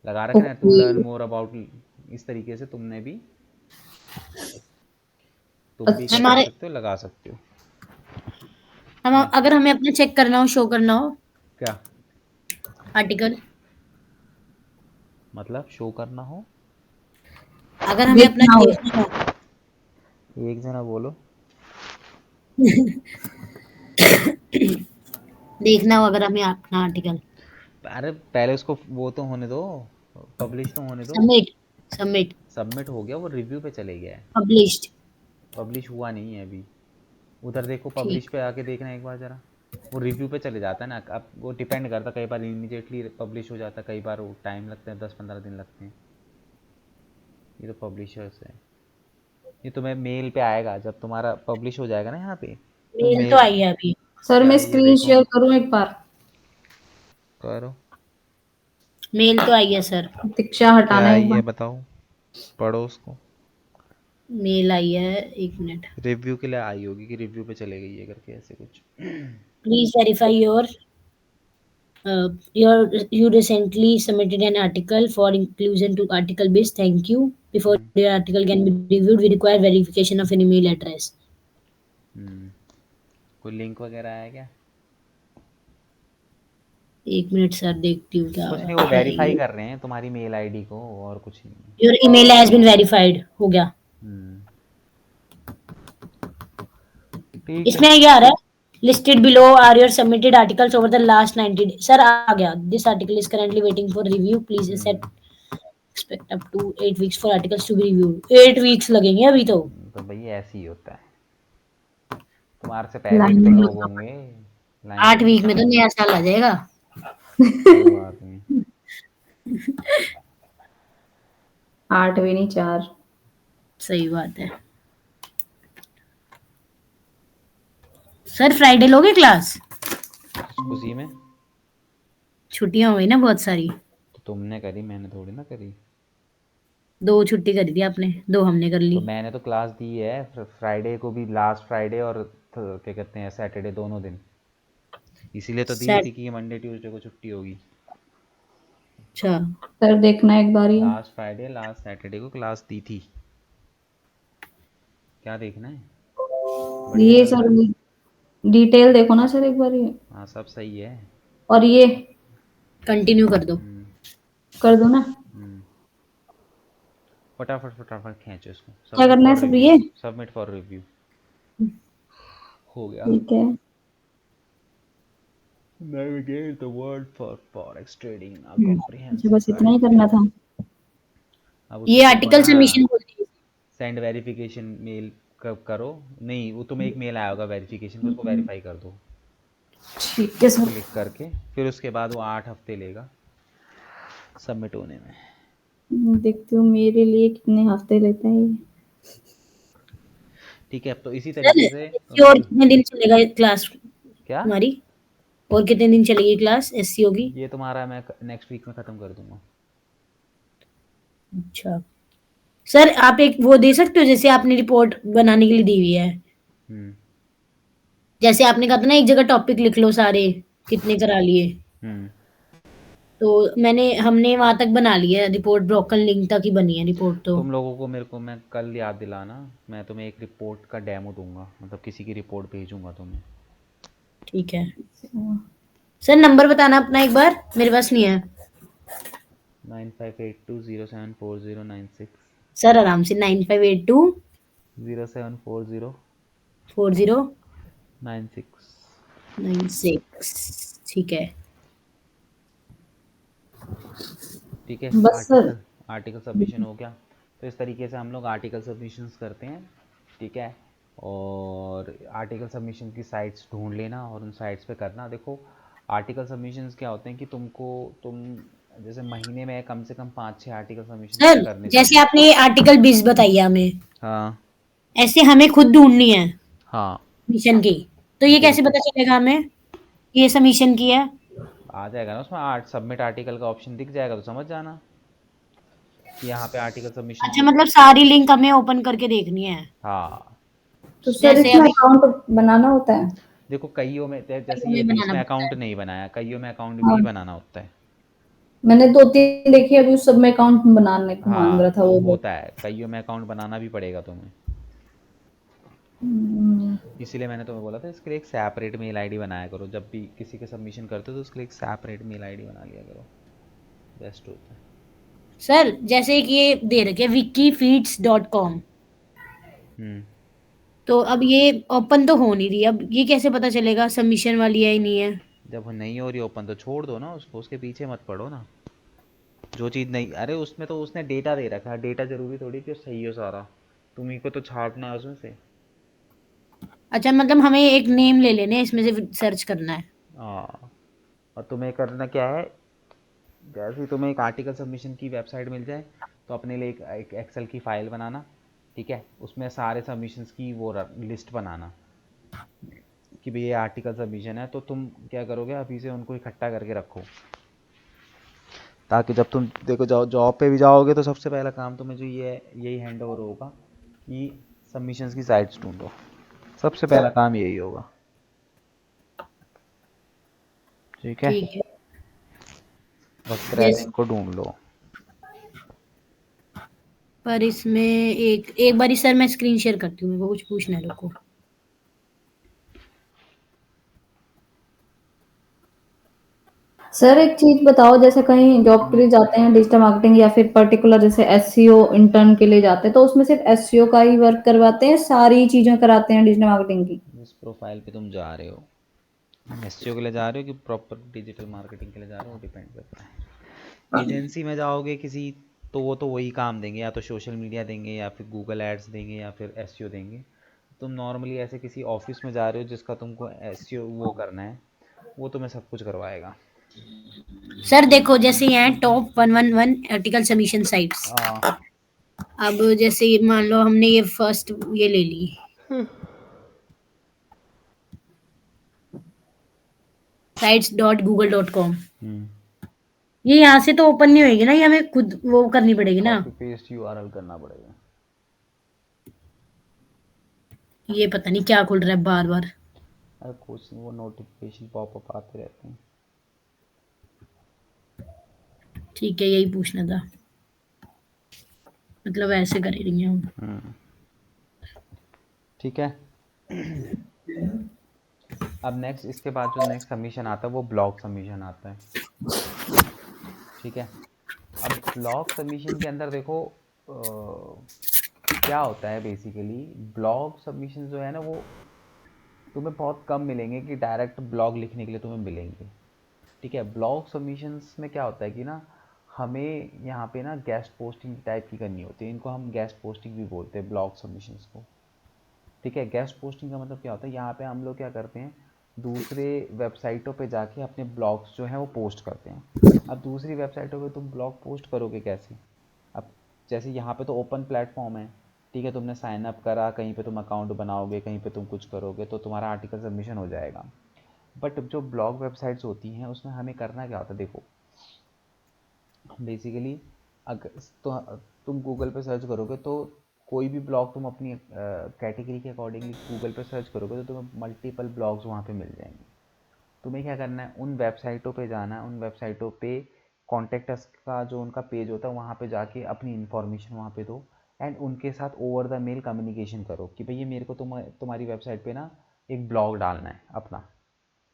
लगा रखे ना, to okay. Learn more about, इस तरीके से तुमने भी, तुम भी क्या अच्छा। कर हमारे सकते हो, लगा सकते हो। हम हाँ अगर हमें अपना चेक करना हो, शो करना हो क्या आर्टिकल, मतलब, शो करना हो, अगर हमें अपना देखना हो। देखना हो, एक जना बोलो। देखना हो अगर हमें अपना आर्टिकल, अरे पहले उसको वो तो होने दो, पब्लिश तो होने दो। सबमिट, सबमिट, सबमिट हो गया, वो रिव्यू पे चले गया है, पब्लिश्ड। पब्लिश हुआ नहीं है अभी। उधर देखो, पब्लिश ठीक। पे आके देखना एक बार ज़रा, वो रिव्यू पे चले जाता है ना। अब वो डिपेंड करता है, कई बार इमीडिएटली पब्लिश हो जाता है, कई बार वो टाइम लगता है, 10-15 दिन लगते हैं। ये तो पब्लिशर्स है, ये तुम्हें मेल पे आएगा जब तुम्हारा पब्लिश हो जाएगा ना यहाँ पे, तो मेल तो मेल। आई है अभी। सर क्या मैं है ये स्क्रीन देखो, शेयर करूं एक बार? करो, मेल तो आई है सर। दीक्षा क्या हटाना है एक ये बार। बताओ, पढ़ो उसको। मेल आई है, एक मिनट। रिव्यू के लिए आई होगी, कि रिव्यू पे चले गई है करके ऐसे कुछ। Please verify you recently submitted an article for inclusion to article base. Thank you. Before your article can be reviewed, we require verification of an email address. हम्म, कोई लिंक वगैरह आया क्या? एक मिनट सर, देखती हूँ क्या कुछ नहीं, वो है वेरीफाई ये। कर रहे हैं तुम्हारी मेल आईडी को, और कुछ नहीं। Your email has been verified हो गया। हम्म, ठीक है। इसमें क्या आ रहा है, listed below are your submitted articles over the last 90 days। Sir आ गया, this article is currently waiting for review, please hmm set expect up to 8 weeks for articles to be reviewed. 8 weeks लगेंगे अभी तो। तो भैया ऐसे ही होता है, तुम्हारे से पहले भी लाइन तो में लोग होंगे। लाइन में 8 नहीं वीक में तो चलेंगे, नया साल आ जाएगा। कोई बात नहीं। 8 भी नहीं, 4। सही बात है। सर फ्राइडे लोगे क्लास? किस खुशी में? छुट्टियां हो गई ना बहुत सारी। तो तुमने करी, मैंने थोड़ी ना करी। 2 छुट्टी करी थी आपने, 2 हमने कर तो ली। मैंने तो क्लास दी है फ्राइडे को भी, लास्ट फ्राइडे और क्या कहते हैं सैटरडे, दोनों दिन। इसीलिए तो दी सेट। थी कि मंडे ट्यूसडे को छुट्टी होगी। अच्छा। सर देखना एक बार ये लास्ट फ्राइडे लास्ट सैटरडे को क्लास दी थी। क्या देखना है? बढ़िया ये चल रहा सर, है। डिटेल देखो ना सर एक बार ये। हाँ सब सही है। और ये कंटिन्यू कर दो। हम्म। कर दो ना। हम्म। फटाफट फटाफट खींचो इसको, क्या सबमिट करना है फॉर सब रिव्यू। ये? सबमिट फॉर रिव्यू हो गया। ठीक है। Navigate the world for forex trading, a अच्छा, comprehensive बस इतना ही guide। करना था। अब ये उसमें तुमको आर्टिकल ना सबमिशन बोल दी। सेंड वेरिफिकेशन मेल कब करो। नहीं, वो तुम्हें एक मेल आया होगा वेरिफिकेशन का, उसको वेरीफाई कर दो ठीक है सर। क्लिक करके। फिर उसके बाद वो 8 हफ्ते लेगा सबमिट होने में। देखती हूँ मेरे लिए कितने हफ्ते लेता है ये। ठीक है, अब तो इसी सर तरीके से एससी और तुमको। कितने दिन चलेगा क्लास क्या? तुम्हारी? और कितने दिन चलेगी क्लास एससीओ की? ये तुम्हारा मैं नेक्स्ट वीक में ख़त्म कर दूंगा। अच्छा। सर आप एक वो दे सकते हो जैसे आपने रिपोर्ट बनाने के लिए दी हुई है। हम्म। जैसे आपने कहा था ना एक जगह टॉपिक लिख लो सारे कितने करा लिए। हम्म। तो हमने वहां तक बना लिया है रिपोर्ट, ब्रोकन लिंक तक ही बनी है रिपोर्ट तो। तुम लोगों को मेरे को मैं कल याद दिलाना, मैं तुम्हें एक रिपोर्ट का डेमो दूंगा, मतलब किसी की रिपोर्ट भेजूंगा तुम्हें। ठीक है। सर नंबर बताना अपना एक बार, मेरे पास नहीं है। 9582074096। सर आराम से 9582 0740 40 96। 96। ठीक है। ठीक है। बस सर। आर्टिकल सबमिशन हो गया। तो इस तरीके से हम लोग आर्टिकल सबमिशंस करते हैं। ठीक है। और आर्टिकल सबमिशन की साइट्स ढूंढ लेना और उन साइट्स पे करना। देखो आर्टिकल सबमिशंस क्या होते हैं कि तुम जैसे महीने में कम से कम 5-6 आर्टिकल सबमिशन सर तुम्हें करने जैसे चाहिए। आपने आर्टिकल 20 बताई है हमें, हाँ। ऐसे हमें खुद ढूंढनी है हाँ मिशन की। तो ये कैसे बिल्कुल। पता चलेगा हमें कि ये सबमिशन की है? आ जाएगा ना उसमें आर्ट सबमिट आर्टिकल का ऑप्शन दिख जाएगा, तो समझ जाना कि यहाँ पे आर्टिकल सबमिशन अच्छा की। मतलब सारी लिंक हमें ओपन करके देखनी है। हाँ। तो सर जैसे इसमें अभी अकाउंट बनाना होता है? देखो कईयों में जैसे ये हमें थी, बनाना इसमें पड़ता अकाउंट है। नहीं बनाया, कईयों में अकाउंट भी हाँ, बनाना होता है। मैंने 2-3 देखी, अभी उस सब में अकाउंट बनाने को मांग रहा हाँ था वो लोग। होता है, कईयों में अकाउंट बनाना भी पड़ेगा तुम्हें। हम्म, इसीलिए मैंने तुम्हें बोला था इसके लिए एक सेपरेट मेल आईडी बनाया करो, जब भी किसी के सबमिशन करते हो तो उसके लिए एक सेपरेट मेल आईडी बना लिया करो, बेस्ट होता है। सर जैसे कि ये दे रखे wikifeeds.com, हम्म। तो अब ये ओपन तो हो नहीं रही, अब ये कैसे पता चलेगा सबमिशन वाली है या नहीं है? जब वो नहीं हो रही ओपन तो छोड़ दो ना उसको, उसके पीछे मत पड़ो ना। जो चीज़ नहीं, अरे उसमें तो उसने डेटा दे रखा है, डेटा जरूरी थोड़ी कि सही हो सारा, तुम्ही को तो छांटना है उसमें से। अच्छा मतलब हमें एक नेम ले लेने हैं, इसमें से सर्च करना है। हाँ। और तुम्हें करना क्या है, जैसे ही तुम्हें एक आर्टिकल सबमिशन की वेबसाइट मिल जाए तो अपने लिए एक एक्सेल की फ़ाइल बनाना। ठीक है, उसमें सारे सबमिशंस की वो लिस्ट बनाना कि भाई ये आर्टिकल सबमिशन है, तो तुम क्या करोगे अभी से उनको इकट्ठा करके रखो, ताकि जब तुम देखो जॉब पे भी जाओगे तो सबसे पहला काम तुम्हें जो ये यही हैंड ओवर होगा कि सबमिशंस की साइट्स ढूंढो। सबसे पहला काम यही होगा। ठीक है। ठीक है। बस जैसे ट्रेलिंग को ढूंढ लो। पर इसमें एक एक बारी सर मैं स्क्रीन शेयर करती हूँ, मेरे को कुछ पूछना है, रुको। सर एक चीज बताओ, जैसे कहीं जॉब के लिए जाते हैं डिजिटल मार्केटिंग या फिर पर्टिकुलर जैसे एसईओ इंटर्न के लिए जाते हैं, तो उसमें सिर्फ एसईओ का ही वर्क करवाते हैं, सारी चीजें कराते हैं डिजिटल मार्केटिंग की? जिस प्रोफाइल पे तुम जा रहे हो, एसईओ के लिए जा रहे हो कि प्रॉपर डिजिटल मार्केटिंग के लिए जा रहे हो, डिपेंड करता है। एजेंसी में जाओगे किसी तो वो तो वही काम देंगे, या तो सोशल मीडिया देंगे या फिर गूगल एड्स देंगे या फिर एसईओ देंगे। तुम नॉर्मली ऐसे किसी ऑफिस में जा रहे हो जिसका तुमको एसईओ वो करना है, वो तुम्हें सब कुछ करवाएगा। सर देखो जैसे ये हैं टॉप 111 आर्टिकल सबमिशन साइट्स। आ, अब जैसे ये मान लो हमने ये फर्स्ट ये ले ली, sites.google.com। ये यहाँ से तो ओपन नहीं होगी ना, ये हमें खुद वो करनी पड़ेगी ना। कॉपी पेस्ट यूआरएल करना पड़ेगा। ये पता नहीं क्या खुल रहा है बार बार। अरे कुछ नहीं, वो नोटिफिकेशन पॉपअप आते रहते हैं। ठीक है, यही पूछना था, मतलब ऐसे कर रही हैं हम। ठीक है। अब नेक्स्ट, इसके बाद जो नेक्स्ट सबमिशन आता है वो ब्लॉग सबमिशन आता है। ठीक है। अब ब्लॉग सबमिशन के अंदर देखो क्या होता है बेसिकली। ब्लॉग सबमिशन जो है ना, वो तुम्हें बहुत कम मिलेंगे कि डायरेक्ट ब्लॉग लिखने के लिए तुम्हें मिलेंगे। ठीक है। ब्लॉग सबमिशंस में क्या होता है कि ना, हमें यहाँ पे ना गेस्ट पोस्टिंग टाइप की करनी होती है। इनको हम गेस्ट पोस्टिंग भी बोलते हैं ब्लॉग सबमिशंस को। ठीक है। गेस्ट पोस्टिंग का मतलब क्या होता है, यहाँ पे हम लोग क्या करते हैं, दूसरे वेबसाइटों पे जाके अपने ब्लॉग्स जो हैं वो पोस्ट करते हैं। अब दूसरी वेबसाइटों पे तुम ब्लॉग पोस्ट करोगे कैसे। अब जैसे यहाँ पे तो ओपन प्लेटफॉर्म है, ठीक है, तुमने साइन अप करा, कहीं पे तुम अकाउंट बनाओगे, कहीं पे तुम कुछ करोगे तो तुम्हारा आर्टिकल सबमिशन हो जाएगा। बट जो ब्लॉग वेबसाइट्स होती हैं उसमें हमें करना क्या होता है, देखो बेसिकली अगर तो तुम गूगल पे सर्च करोगे तो कोई भी ब्लॉग तुम अपनी कैटेगरी के अकॉर्डिंगली गूगल पे सर्च करोगे तो तुम्हें मल्टीपल ब्लॉग्स वहाँ पे मिल जाएंगे। तुम्हें क्या करना है, उन वेबसाइटों पे जाना है, उन वेबसाइटों पे कॉन्टेक्ट अस का जो उनका पेज होता है वहाँ पे जाके अपनी इन्फॉर्मेशन वहाँ पे दो, एंड उनके साथ ओवर द मेल कम्युनिकेशन करो कि भैया मेरे को तुम्हारी वेबसाइट पे ना एक ब्लॉग डालना है अपना।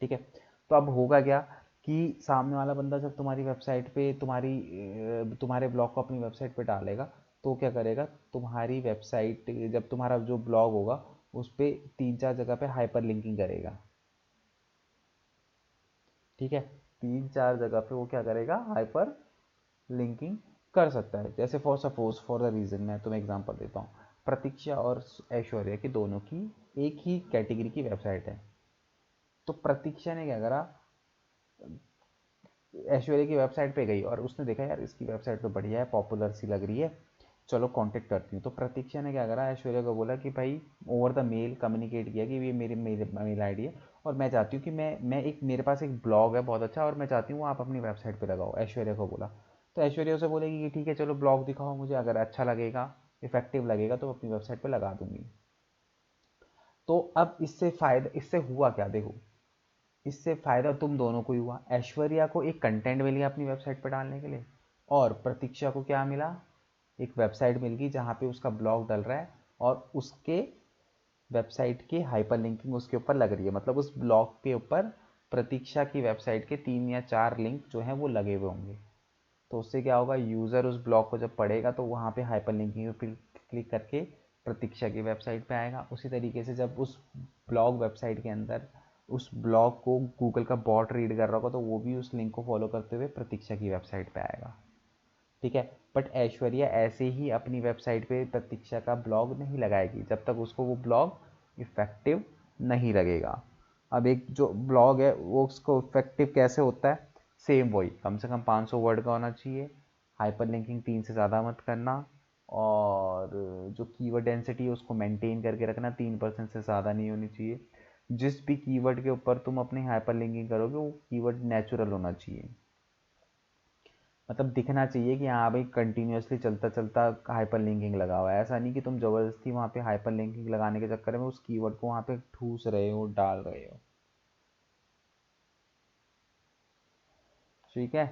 ठीक है। तो अब होगा क्या कि सामने वाला बंदा जब तुम्हारी वेबसाइट पे तुम्हारे ब्लॉग को अपनी वेबसाइट पे डालेगा तो क्या करेगा, तुम्हारी वेबसाइट जब तुम्हारा जो ब्लॉग होगा उस पर 3-4 जगह पे हाइपर लिंकिंग करेगा। ठीक है। 3-4 जगह पे वो क्या करेगा, हाइपर लिंकिंग कर सकता है। जैसे for suppose for the reason मैं तुम्हें एग्जांपल देता हूँ, प्रतीक्षा और ऐश्वर्या की दोनों की एक ही कैटेगरी की वेबसाइट है। तो प्रतीक्षा ने क्या करा, ऐश्वर्या की वेबसाइट पे गई और उसने देखा यार इसकी वेबसाइट तो बढ़िया है, पॉपुलर सी लग रही है, चलो कांटेक्ट करती हूँ। तो प्रतीक्षा ने क्या करा, ऐश्वर्या को बोला कि भाई ओवर द मेल कम्युनिकेट किया कि ये मेरी मेल आईडी है और मैं चाहती हूँ कि मैं एक मेरे पास एक ब्लॉग है बहुत अच्छा और मैं चाहती हूँ आप अपनी वेबसाइट पे लगाओ। ऐश्वर्या को बोला। तो ऐश्वर्या उसे बोलेगी कि ठीक है चलो ब्लॉग दिखाओ मुझे, अगर अच्छा लगेगा इफेक्टिव लगेगा तो अपनी वेबसाइट पे लगा दूंगी। तो अब इससे हुआ क्या, देखो इससे फ़ायदा तुम दोनों को ही हुआ। ऐश्वर्या को एक कंटेंट मिल गया अपनी वेबसाइट पर डालने के लिए, और प्रतीक्षा को क्या मिला, एक वेबसाइट मिल गई जहाँ पे उसका ब्लॉग डल रहा है और उसके वेबसाइट की हाइपर लिंकिंग उसके ऊपर लग रही है। मतलब उस ब्लॉग के ऊपर प्रतीक्षा की वेबसाइट के 3 या 4 लिंक जो हैं वो लगे हुए होंगे। तो उससे क्या होगा, यूज़र उस ब्लॉग को जब पढ़ेगा तो वहाँ पे हाइपर लिंकिंग पे क्लिक करके प्रतीक्षा की वेबसाइट पे आएगा। उसी तरीके से जब उस ब्लॉग वेबसाइट के अंदर उस ब्लॉग को गूगल का बॉट रीड कर रहा होगा तो वो भी उस लिंक को फॉलो करते हुए प्रतीक्षा की वेबसाइट पे आएगा। ठीक है। बट ऐश्वर्या ऐसे ही अपनी वेबसाइट पे प्रतीक्षा का ब्लॉग नहीं लगाएगी जब तक उसको वो ब्लॉग इफेक्टिव नहीं लगेगा। अब एक जो ब्लॉग है वो उसको इफेक्टिव कैसे होता है, सेम वही, कम से कम 500 वर्ड का होना चाहिए, हाइपर लिंकिंग 3 से ज़्यादा मत करना, और जो कीवर्ड डेंसिटी है उसको मेंटेन करके रखना, 3% से ज़्यादा नहीं होनी चाहिए। जिस भी कीवर्ड के ऊपर तुम अपनी हाइपर लिंकिंग करोगे वो कीवर्ड नेचुरल होना चाहिए। मतलब दिखना चाहिए कि हाँ भाई कंटिन्यूअसली चलता चलता हाइपर लिंकिंग लगा हुआ है। ऐसा नहीं कि तुम ज़बरदस्ती वहाँ पे हाइपर लिंकिंग लगाने के चक्कर में उस कीवर्ड को वहाँ पे ठूस रहे हो, डाल रहे हो। ठीक है।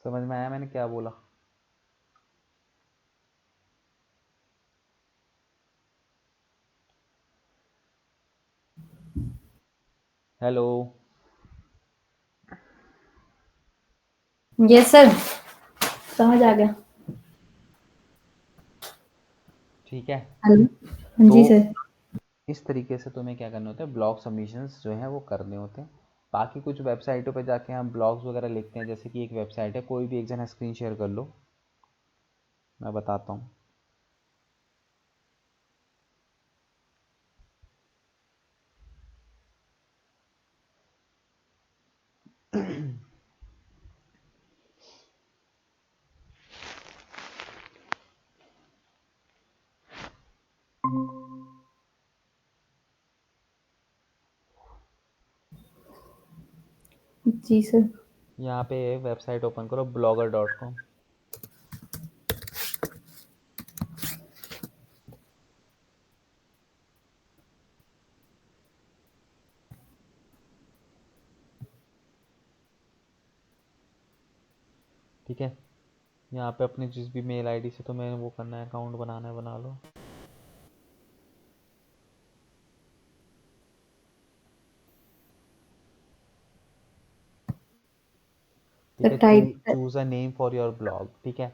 समझ में आया मैंने क्या बोला। हेलो। यस सर, समझ आ गया। ठीक है। हेलो, हाँ तो जी सर। इस तरीके से तुम्हें क्या करने होते हैं, ब्लॉग सबमिशंस जो हैं वो करने होते हैं। बाकी कुछ वेबसाइटों पे जाके हम ब्लॉग्स वगैरह लिखते हैं, जैसे कि एक वेबसाइट है, कोई भी एक जना स्क्रीन शेयर कर लो, मैं बताता हूँ। जी सर। यहाँ पे वेबसाइट ओपन करो, blogger.com। ठीक है, यहाँ पे अपनी जिस भी मेल आईडी से तुम्हें वो करना है, अकाउंट बनाना है, बना लो। ठीक सर है, type choose a name for your blog. ठीक है,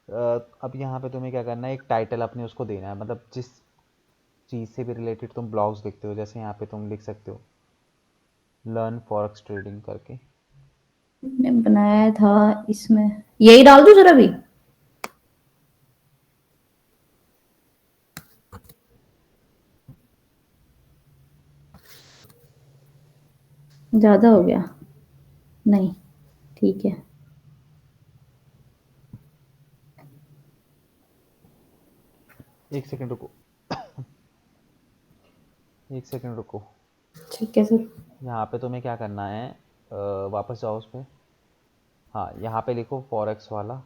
अब यहाँ पे तुम्हें क्या करना है, एक टाइटल अपने उसको देना है, मतलब जिस चीज़ से भी रिलेटेड तुम ब्लॉग्स लिखते हो, जैसे यहाँ पे तुम लिख सकते हो लर्न फॉरेक्स ट्रेडिंग करके। ने बनाया था, इसमें यही डाल दूं सर अभी? ज्यादा हो गया? नहीं, ठीक है। एक सेकंड रुको, एक सेकंड रुको। ठीक है सर। यहाँ पे तुम्हें क्या करना है, वापस जाओ उस पर। हाँ, यहाँ पे लिखो फॉरेक्स वाला।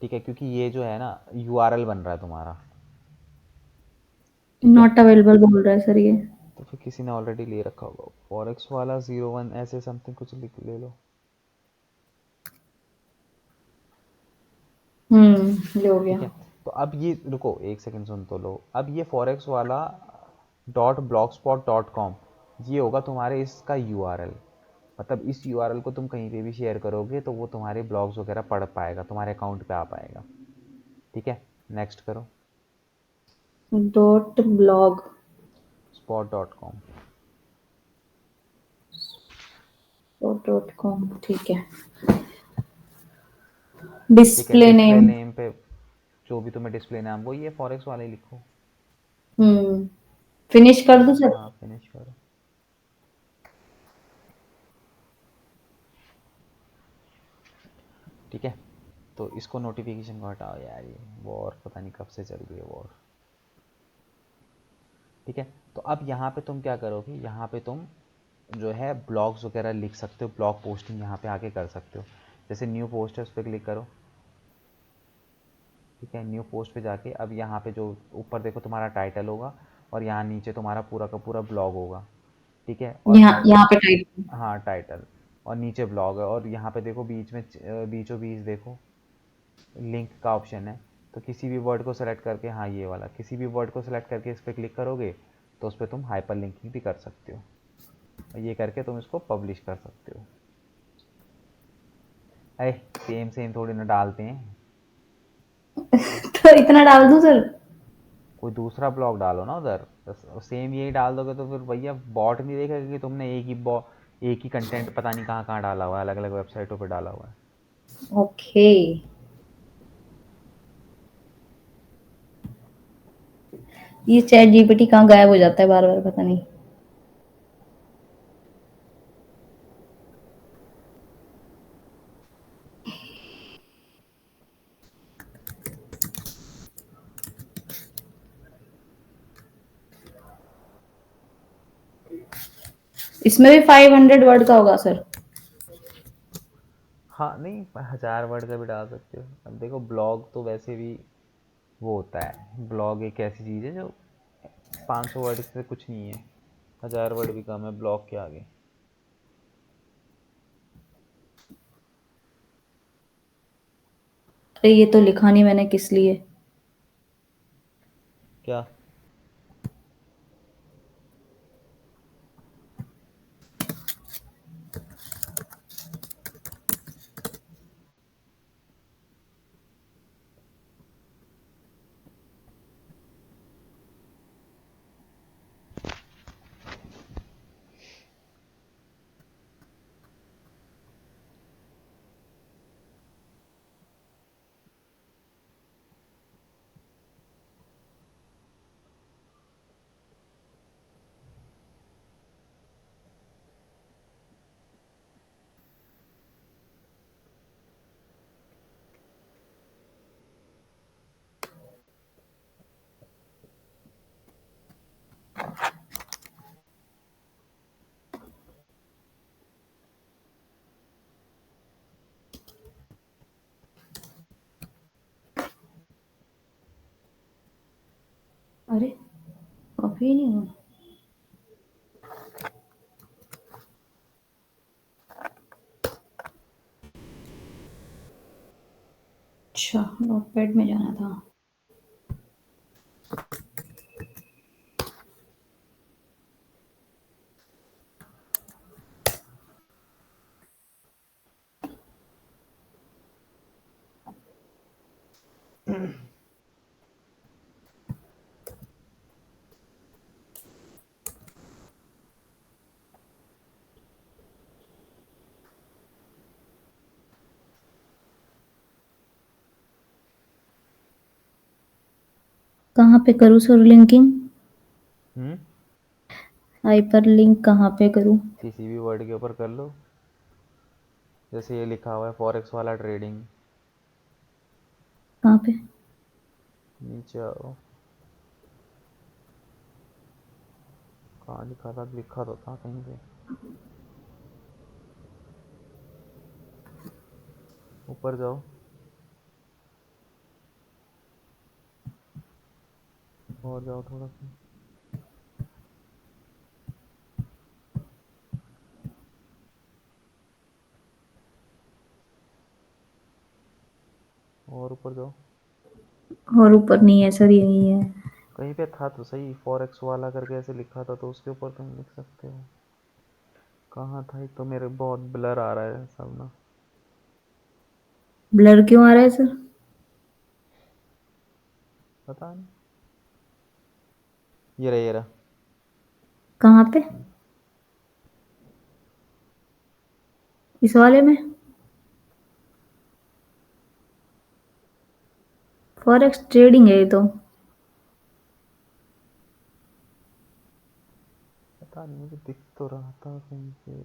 ठीक है, क्योंकि ये जो है ना यूआरएल बन रहा है तुम्हारा। ठीक है, नॉट अवेलेबल बोल रहा है सर ये। तो फिर किसी ने ऑलरेडी ले रखा होगा, फॉरेक्स वाला 01 ऐसे समथिंग कुछ लिख ले लो। ये हो गया। ठीक है, तो अब ये रुको, एक सेकंड सुन तो लो। अब ये फॉरेक्स वाला .blogspot.com ये होगा तुम्हारे इसका यूआरएल। मतलब इस यूआरएल को तुम कहीं पे भी शेयर करोगे तो वो तुम्हारे ब्लॉग्स वगैरह पढ़ पाएगा, तुम्हारे अकाउंट पे आ पाएगा। ठीक है, नेक्स्ट करो। Dot blog spot.com। Dot com, ठीक है। ठीक है, डिस्प्ले डिस्प्ले नेम। नेम पे जो भी तुम्हें डिस्प्ले नाम वो ये फॉरेक्स वाला ही लिखो। फिनिश कर दूं सर? हाँ, फिनिश करो। ठीक है, तो इसको नोटिफिकेशन को हटाओ यार, ये वॉर पता नहीं कब से चल रही है वॉर। ठीक है, तो अब यहाँ पे तुम क्या करोगे, यहाँ पे तुम जो है ब्लॉग्स वगैरह लिख सकते हो, ब्लॉग पोस्टिंग यहाँ पे आके कर सकते हो। जैसे न्यू पोस्ट है उस पर क्लिक करो। ठीक है, न्यू पोस्ट पे जाके अब यहाँ पे जो ऊपर देखो तुम्हारा टाइटल होगा, और यहाँ नीचे तुम्हारा पूरा का पूरा ब्लॉग होगा। ठीक है, और यहाँ पे टाइप। हाँ टाइटल, और नीचे ब्लॉग है, और यहाँ पे देखो बीच में बीचों बीच देखो लिंक का ऑप्शन है। तो किसी भी वर्ड को सेलेक्ट करके, हाँ ये वाला, किसी भी वर्ड को सेलेक्ट करके इस पर क्लिक करोगे तो उस पर तुम हाइपर लिंकिंग भी कर सकते हो, और ये करके तुम इसको पब्लिश कर सकते हो। अरे सेम सेम थोड़ी ना डालते हैं, तो इतना डाल दूं सर? कोई दूसरा ब्लॉग डालो ना उधर। सेम यही डाल दोगे तो फिर भैया बॉट नहीं देखेगा कि तुमने एक ही कंटेंट पता नहीं कहाँ कहाँ डाला हुआ है, अलग अलग वेबसाइटों पे डाला हुआ है। ओके। ये चैट जीपीटी कहाँ गायब हो जाता है बार बार, पता नहीं। इसमें भी 500 वर्ड का होगा सर? हाँ नहीं, 1000 वर्ड का भी डाल सकते हो। अब देखो ब्लॉग तो वैसे भी वो होता है, ब्लॉग एक ऐसी चीज़ है जो 500 वर्ड से कुछ नहीं है, 1000 वर्ड भी कम है ब्लॉग के आगे। अरे ये तो लिखा नहीं मैंने, किस लिए? क्या? अरे कॉपी ही नहीं हुआ। अच्छा नोटपैड में जाना था। कहाँ पे करूँ सर लिंकिंग? हाइपर लिंक कहाँ पे करूँ? किसी भी वर्ड के ऊपर कर लो, जैसे ये लिखा हुआ है फॉरेक्स वाला ट्रेडिंग। कहाँ पे? नीचे आओ, कहाँ लिखा था, लिखा तो था कहीं पे, ऊपर जाओ और जाओ थोड़ा सा, और ऊपर जाओ। और ऊपर नहीं है सर, यही है। कहीं पे था तो सही, फॉरेक्स वाला करके ऐसे लिखा था, तो उसके ऊपर तुम लिख सकते हो। कहाँ था? एक तो मेरे बहुत ब्लर आ रहा है सब ना। ब्लर क्यों आ रहा है सर? पता नहीं। ये रहा, ये रहा। कहाँ पे? इस वाले में? फॉरेक्स ट्रेडिंग है ये तो। पता नहीं, मुझे दिख तो रहा था कहीं पे।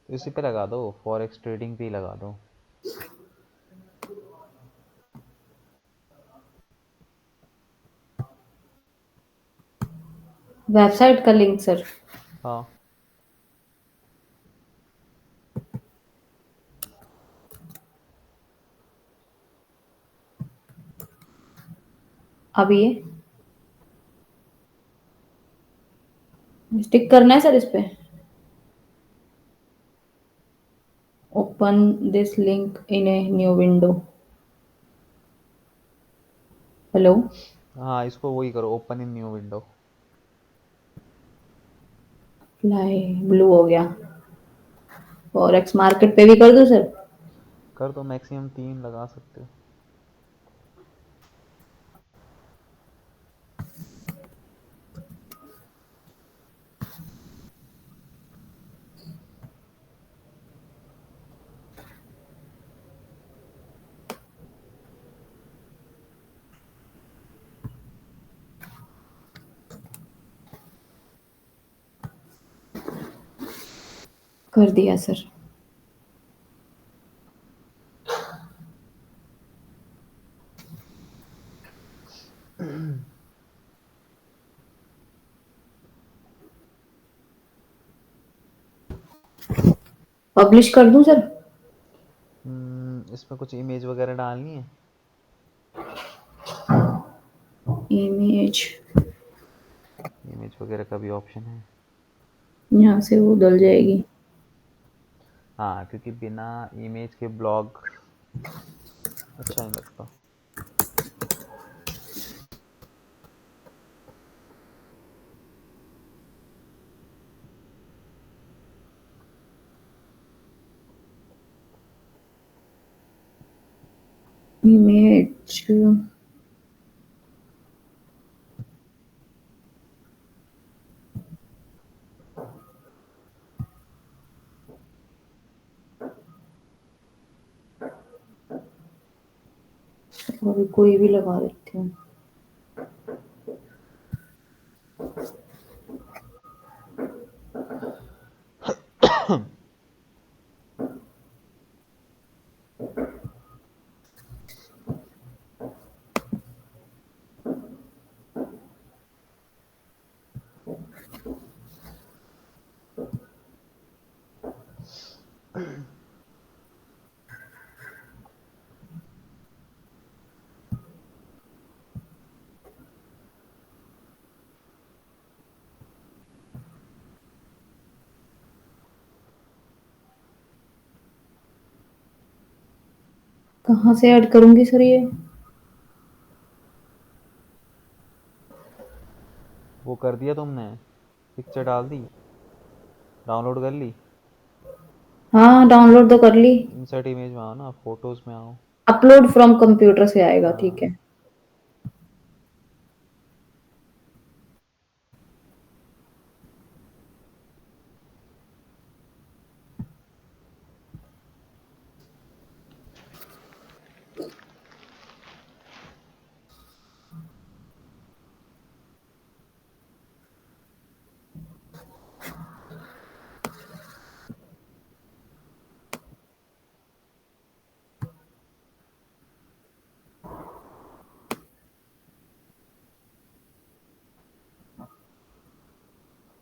तो इसी पे लगा दो, फॉरेक्स ट्रेडिंग पे ही लगा दो। वेबसाइट का लिंक सर? हाँ। अब ये स्टिक करना है सर इस पे? Open this link in a new window. Hello? हाँ, इसको वही करो, open in new window. Lie blue हो गया। फॉरेक्स मार्केट पे भी कर दो सर? कर दो, मैक्सिमम 3 लगा सकते हो। कर दिया सर। पब्लिश कर दूं सर? इसमें कुछ इमेज वगैरह डालनी है? इमेज? इमेज वगैरह का भी ऑप्शन है। यहाँ से वो डल जाएगी। हाँ, क्योंकि बिना इमेज के ब्लॉग अच्छा नहीं लगता। इमेज? और कोई भी लगा देती हूँ। कहाँ से ऐड करूंगी सर ये? वो कर दिया तुमने? पिक्चर डाल दी? डाउनलोड कर ली? हाँ डाउनलोड तो कर ली। इंसर्ट इमेज में आओ ना, फोटोज में आओ। अपलोड फ्रॉम कंप्यूटर से आएगा, ठीक हाँ है।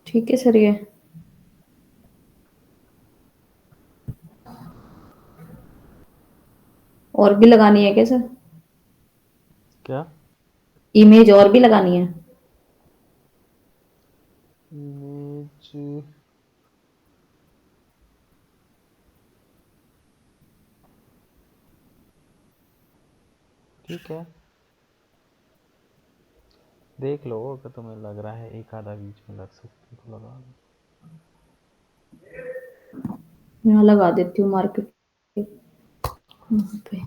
ठीक है सर ये। और भी लगानी है क्या सर? क्या? इमेज और भी लगानी है? इमेज? ठीक है, देख लो, अगर तुम्हें लग रहा है एक आधा बीच में लग सकती है तो लगा लो। यहाँ लगा देती हूँ मार्केट पे।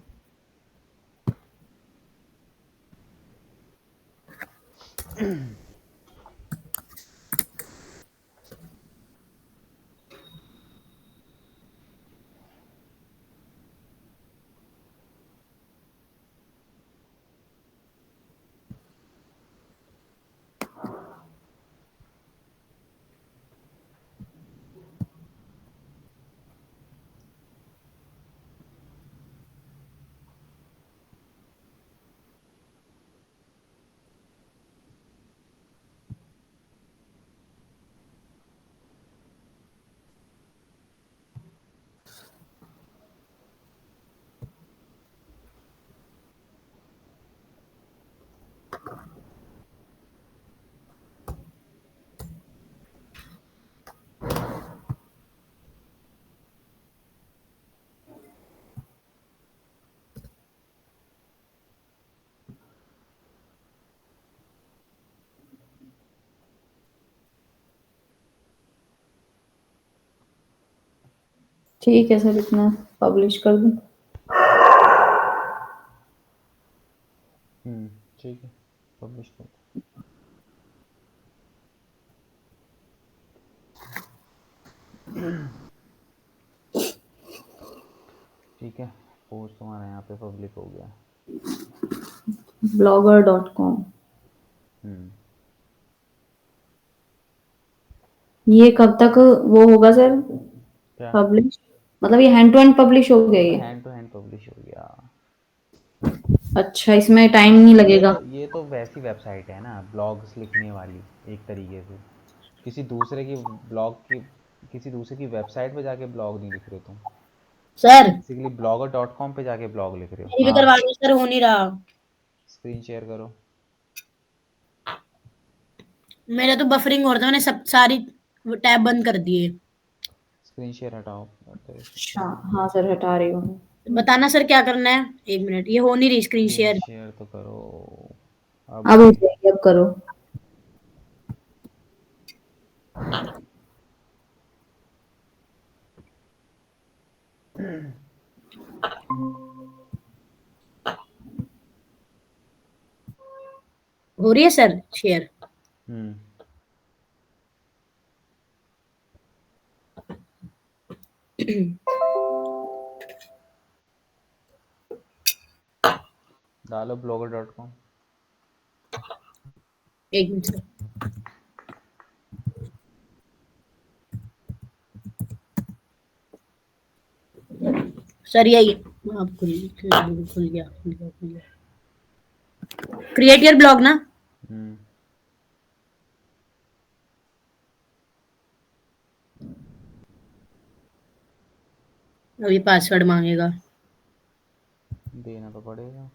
ठीक है सर, इतना पब्लिश कर दूं? ठीक है, पब्लिश कर दो। ठीक है, पोस्ट तुम्हारा यहाँ पे पब्लिक हो गया। blogger.com। हम्म ये कब तक वो होगा सर क्या? पब्लिश? मतलब ये हैंड टू हैंड पब्लिश हो गया हाँ, ये? हैंड टू हैंड पब्लिश हो गया। अच्छा, इसमें टाइम नहीं लगेगा? ये तो वैसी वेबसाइट है ना, ब्लॉग्स लिखने वाली, एक तरीके से। किसी दूसरे की ब्लॉग की किसी दूसरे की वेबसाइट पे जाके ब्लॉग नहीं लिख रहे तुम। सर बेसिकली blogger.com पे जाके ब्लॉग लिख रहे हो। मेरी भी हाँ, करवा दो सर, हो नहीं रहा। स्क्रीन शेयर करो। मेरा तो बफरिंग हो रहा था, मैंने सब सारी टैब बंद कर दिए। स्क्रीन शेयर हटाओ, तेरे से अच्छा, करो। हाँ सर हटा रही हूँ। बताना सर क्या करना है। एक मिनट, ये हो नहीं रही स्क्रीन स्क्रीन शेयर। शेयर तो करो। अब अब हो होगी। जाएगी, अब करो। हो रही है सर शेयर? हम्म डालो blogger.com। एक मिनट सर। सर यही आप खुल गया, खुल गया, खुल गया। क्रिएट योर ब्लॉग ना? हम्म अभी पासवर्ड मांगेगा। देना तो पड़ेगा।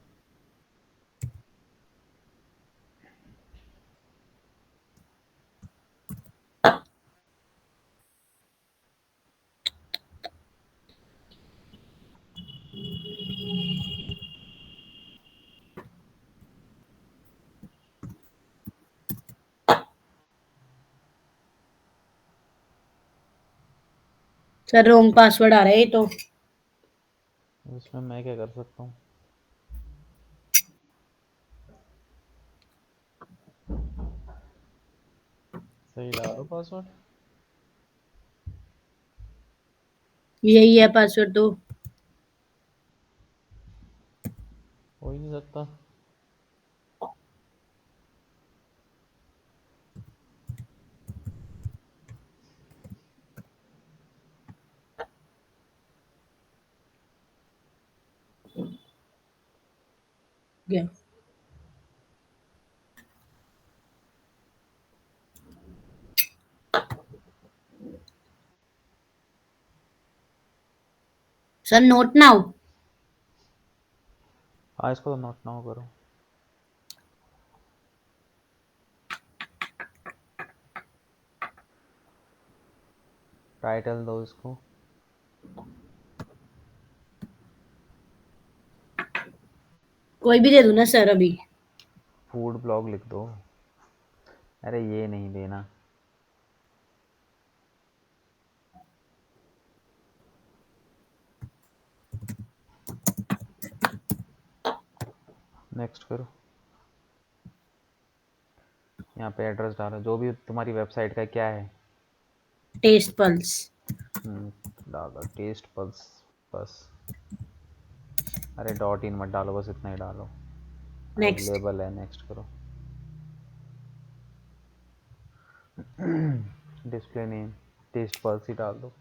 सर रॉन्ग पासवर्ड आ रहा है ये तो। इसमें मैं क्या कर सकता हूँ? सही डालो पासवर्ड। यही है पासवर्ड तो। हो ही नहीं सकता। गया। Sir note now. हाँ, इसको तो नोट नाउ करो। टाइटल दो इसको। कोई भी दे दूं ना सर अभी? फूड ब्लॉग लिख दो। अरे ये नहीं देना। नेक्स्ट करो। यहाँ पे एड्रेस डालो, जो भी तुम्हारी वेबसाइट का क्या है। Test pulse. डालो टेस्ट पल्स। बस। अरे डॉट इन मत डालो, बस इतना ही डालो। नेक्स्ट। अवेलेबल है, नेक्स्ट करो। डिस्प्ले नेम टेस्ट पल्स ही डाल दो।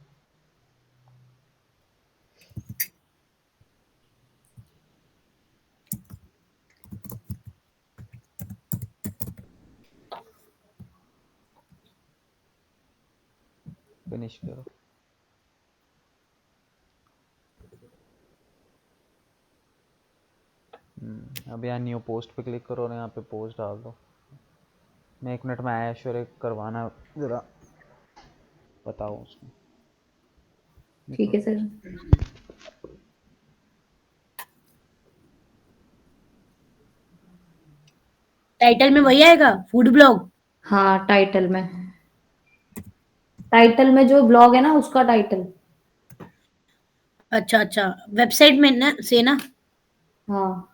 फिनिश करो। अब यहाँ न्यू पोस्ट पे क्लिक करो और यहाँ पे पोस्ट डाल दो। मैं 1 मिनट में आया श्योर करवाना ज़रा, बताओ उसको। ठीक है सर। टाइटल में वही आएगा फूड ब्लॉग। हाँ, टाइटल में जो ब्लॉग है ना उसका टाइटल। अच्छा अच्छा, वेबसाइट में ना से ना। हाँ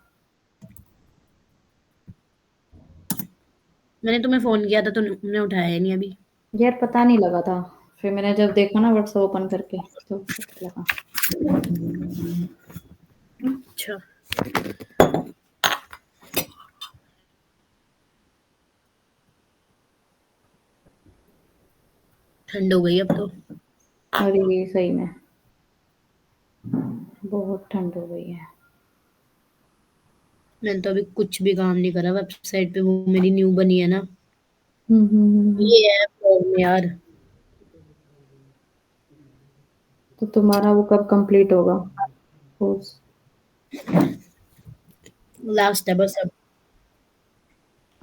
मैंने तुम्हें फोन किया था तो तुमने उठाया ही नहीं अभी। यार, पता नहीं लगा था। फिर मैंने जब देखा ना व्हाट्सएप ओपन करके तो पता लगा। अच्छा। ठंड हो गई अब तो। अरे सही में बहुत ठंड हो गई है। मैंने तो अभी कुछ भी काम नहीं करा वेबसाइट पे, वो मेरी न्यू बनी है ना। हम्म। ये है फॉर्म यार। तो तुम्हारा वो कब कंप्लीट होगा कोर्स? लास्ट है बस अब।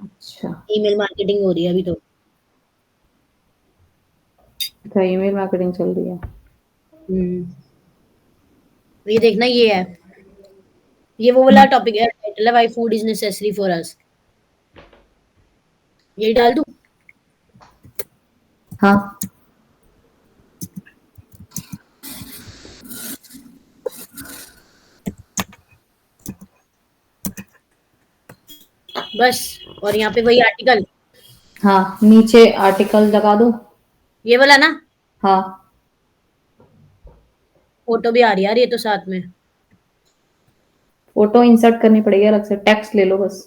अच्छा। ईमेल मार्केटिंग हो रही है अभी तो। अच्छा, ईमेल मार्केटिंग चल रही है। ये देखना ये है। ये वो वाला टॉपिक है, टाइटल है why food is necessary for us. यही डाल दूं? हाँ। बस। और यहाँ पे वही आर्टिकल। हाँ, नीचे आर्टिकल लगा दो। ये वाला ना। हाँ। फोटो भी आ रही है यार ये तो साथ में। फोटो इंसर्ट करनी पड़ेगी अलग से, टेक्स्ट ले लो बस।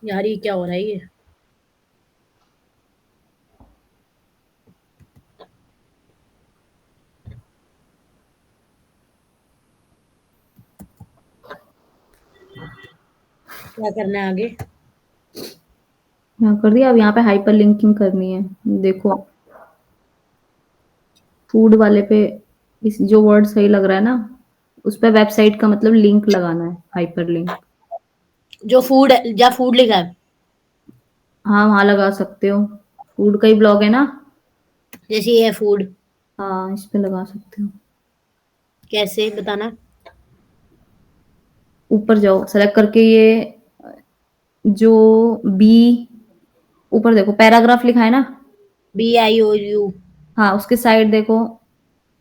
यार ये क्या हो रहा है ये? क्या करना है आगे? यहाँ कर दिया। अब यहाँ पे हाइपर लिंकिंग करनी है। देखो, फूड वाले पे इस जो वर्ड सही लग रहा है ना, उस पे वेबसाइट का मतलब लिंक लगाना है, हाइपर लिंक। जो फूड है या फूड लिखा है। हाँ, वहां लगा सकते हो। फूड का ही ब्लॉग है ना। जैसे ये है फूड। हाँ, इस पे लगा सकते हो। कैसे बताना? ऊपर जाओ, सेलेक्ट करके ये जो बी ऊपर देखो पैराग्राफ लिखा है ना, BIOU। हाँ उसके साइड देखो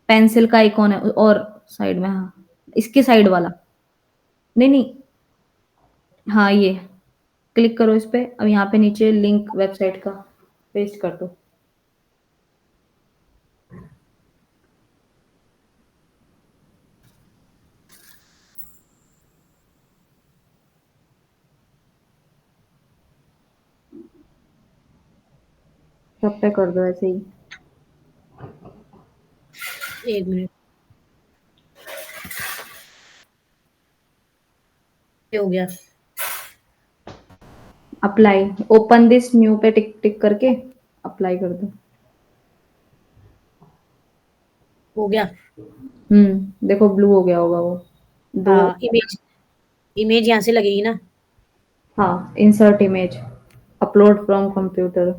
पेंसिल का आइकॉन है, और साइड में, हाँ इसके साइड वाला, नहीं नहीं, हाँ ये क्लिक करो इस पे। अब यहाँ पे नीचे लिंक वेबसाइट का पेस्ट कर दो। सब पे कर दो ऐसे ही। 1 मिनट हो गया। अप्लाई, ओपन दिस न्यू पे टिक टिक करके अप्लाई कर दो। हो गया। देखो ब्लू हो गया होगा वो दो। हाँ, इमेज इमेज यहाँ से लगेगी ना। हाँ insert image, upload from computer.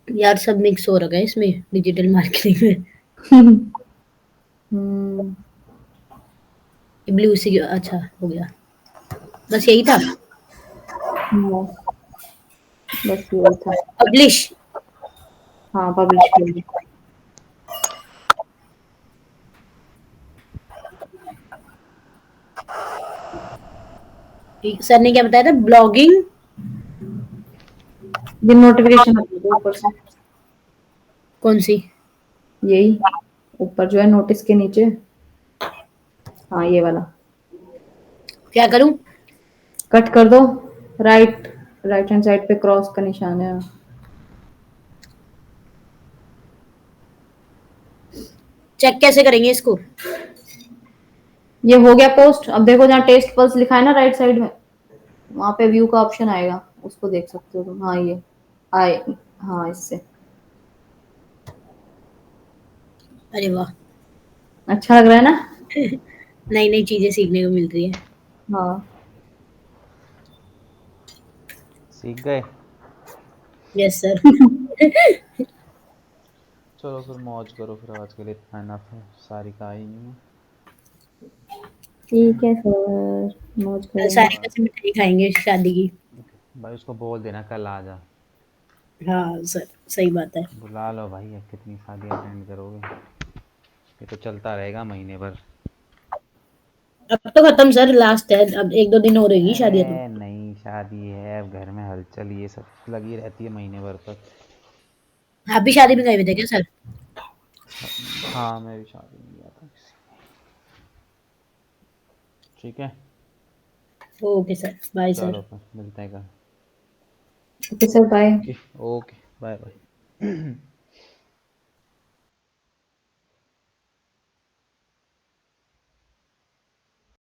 यार सब मिक्स हो रखा है इसमें डिजिटल मार्केटिंग में। हम्म, ब्लू सी, अच्छा हो गया। बस यही था। हाँ, बस यही था। पब्लिश। हाँ पब्लिश कर दो। सर ने क्या बताया था, ब्लॉगिंग। ये नोटिफिकेशन आ दो ऊपर से, कौन सी? यही ऊपर जो है नोटिस के नीचे, हाँ ये वाला। क्या करूं? कट कर दो, राइट राइट हैंड साइड पे क्रॉस का निशान है। चेक कैसे करेंगे इसको? ये हो गया पोस्ट। अब देखो जहाँ टेस्ट पल्स लिखा है ना राइट साइड में, वहां पे व्यू का ऑप्शन आएगा, उसको देख सकते हो तुम। हाँ ये आए, हाँ इससे अरे वाह। अच्छा लग रहा है ना। नई नई चीजें सीखने को मिल रही है। हाँ सीख गए। Yes sir. चलो फिर मौज करो, फिर आज के लिए इतना इनफ है, सारी का ही नहीं है। ठीक है सर, मौज कल करेंगे। सारे कैसे मिठाई खाएंगे शादी की। भाई उसको बोल देना कल आ जा। हाँ सर, सही बात है। बुला लो भाई, अब कितनी शादी अटेंड करोगे, ये तो चलता रहेगा महीने भर। अब तो खत्म सर, लास्ट है, अब 1-2 दिन और रहेगी शादी तो। अरे नहीं, शादी है अब, घर में हलचल ये सब लगी रहती है महीने भर तक। आप भी शादी में गए हुए थे क्या सर? हाँ मैं भी शादी में गया था किसी। ठीक है, ओके सर, बाय चलो सर। फिर मिलते हैं कल। Okay sir bye. Okay, bye bye.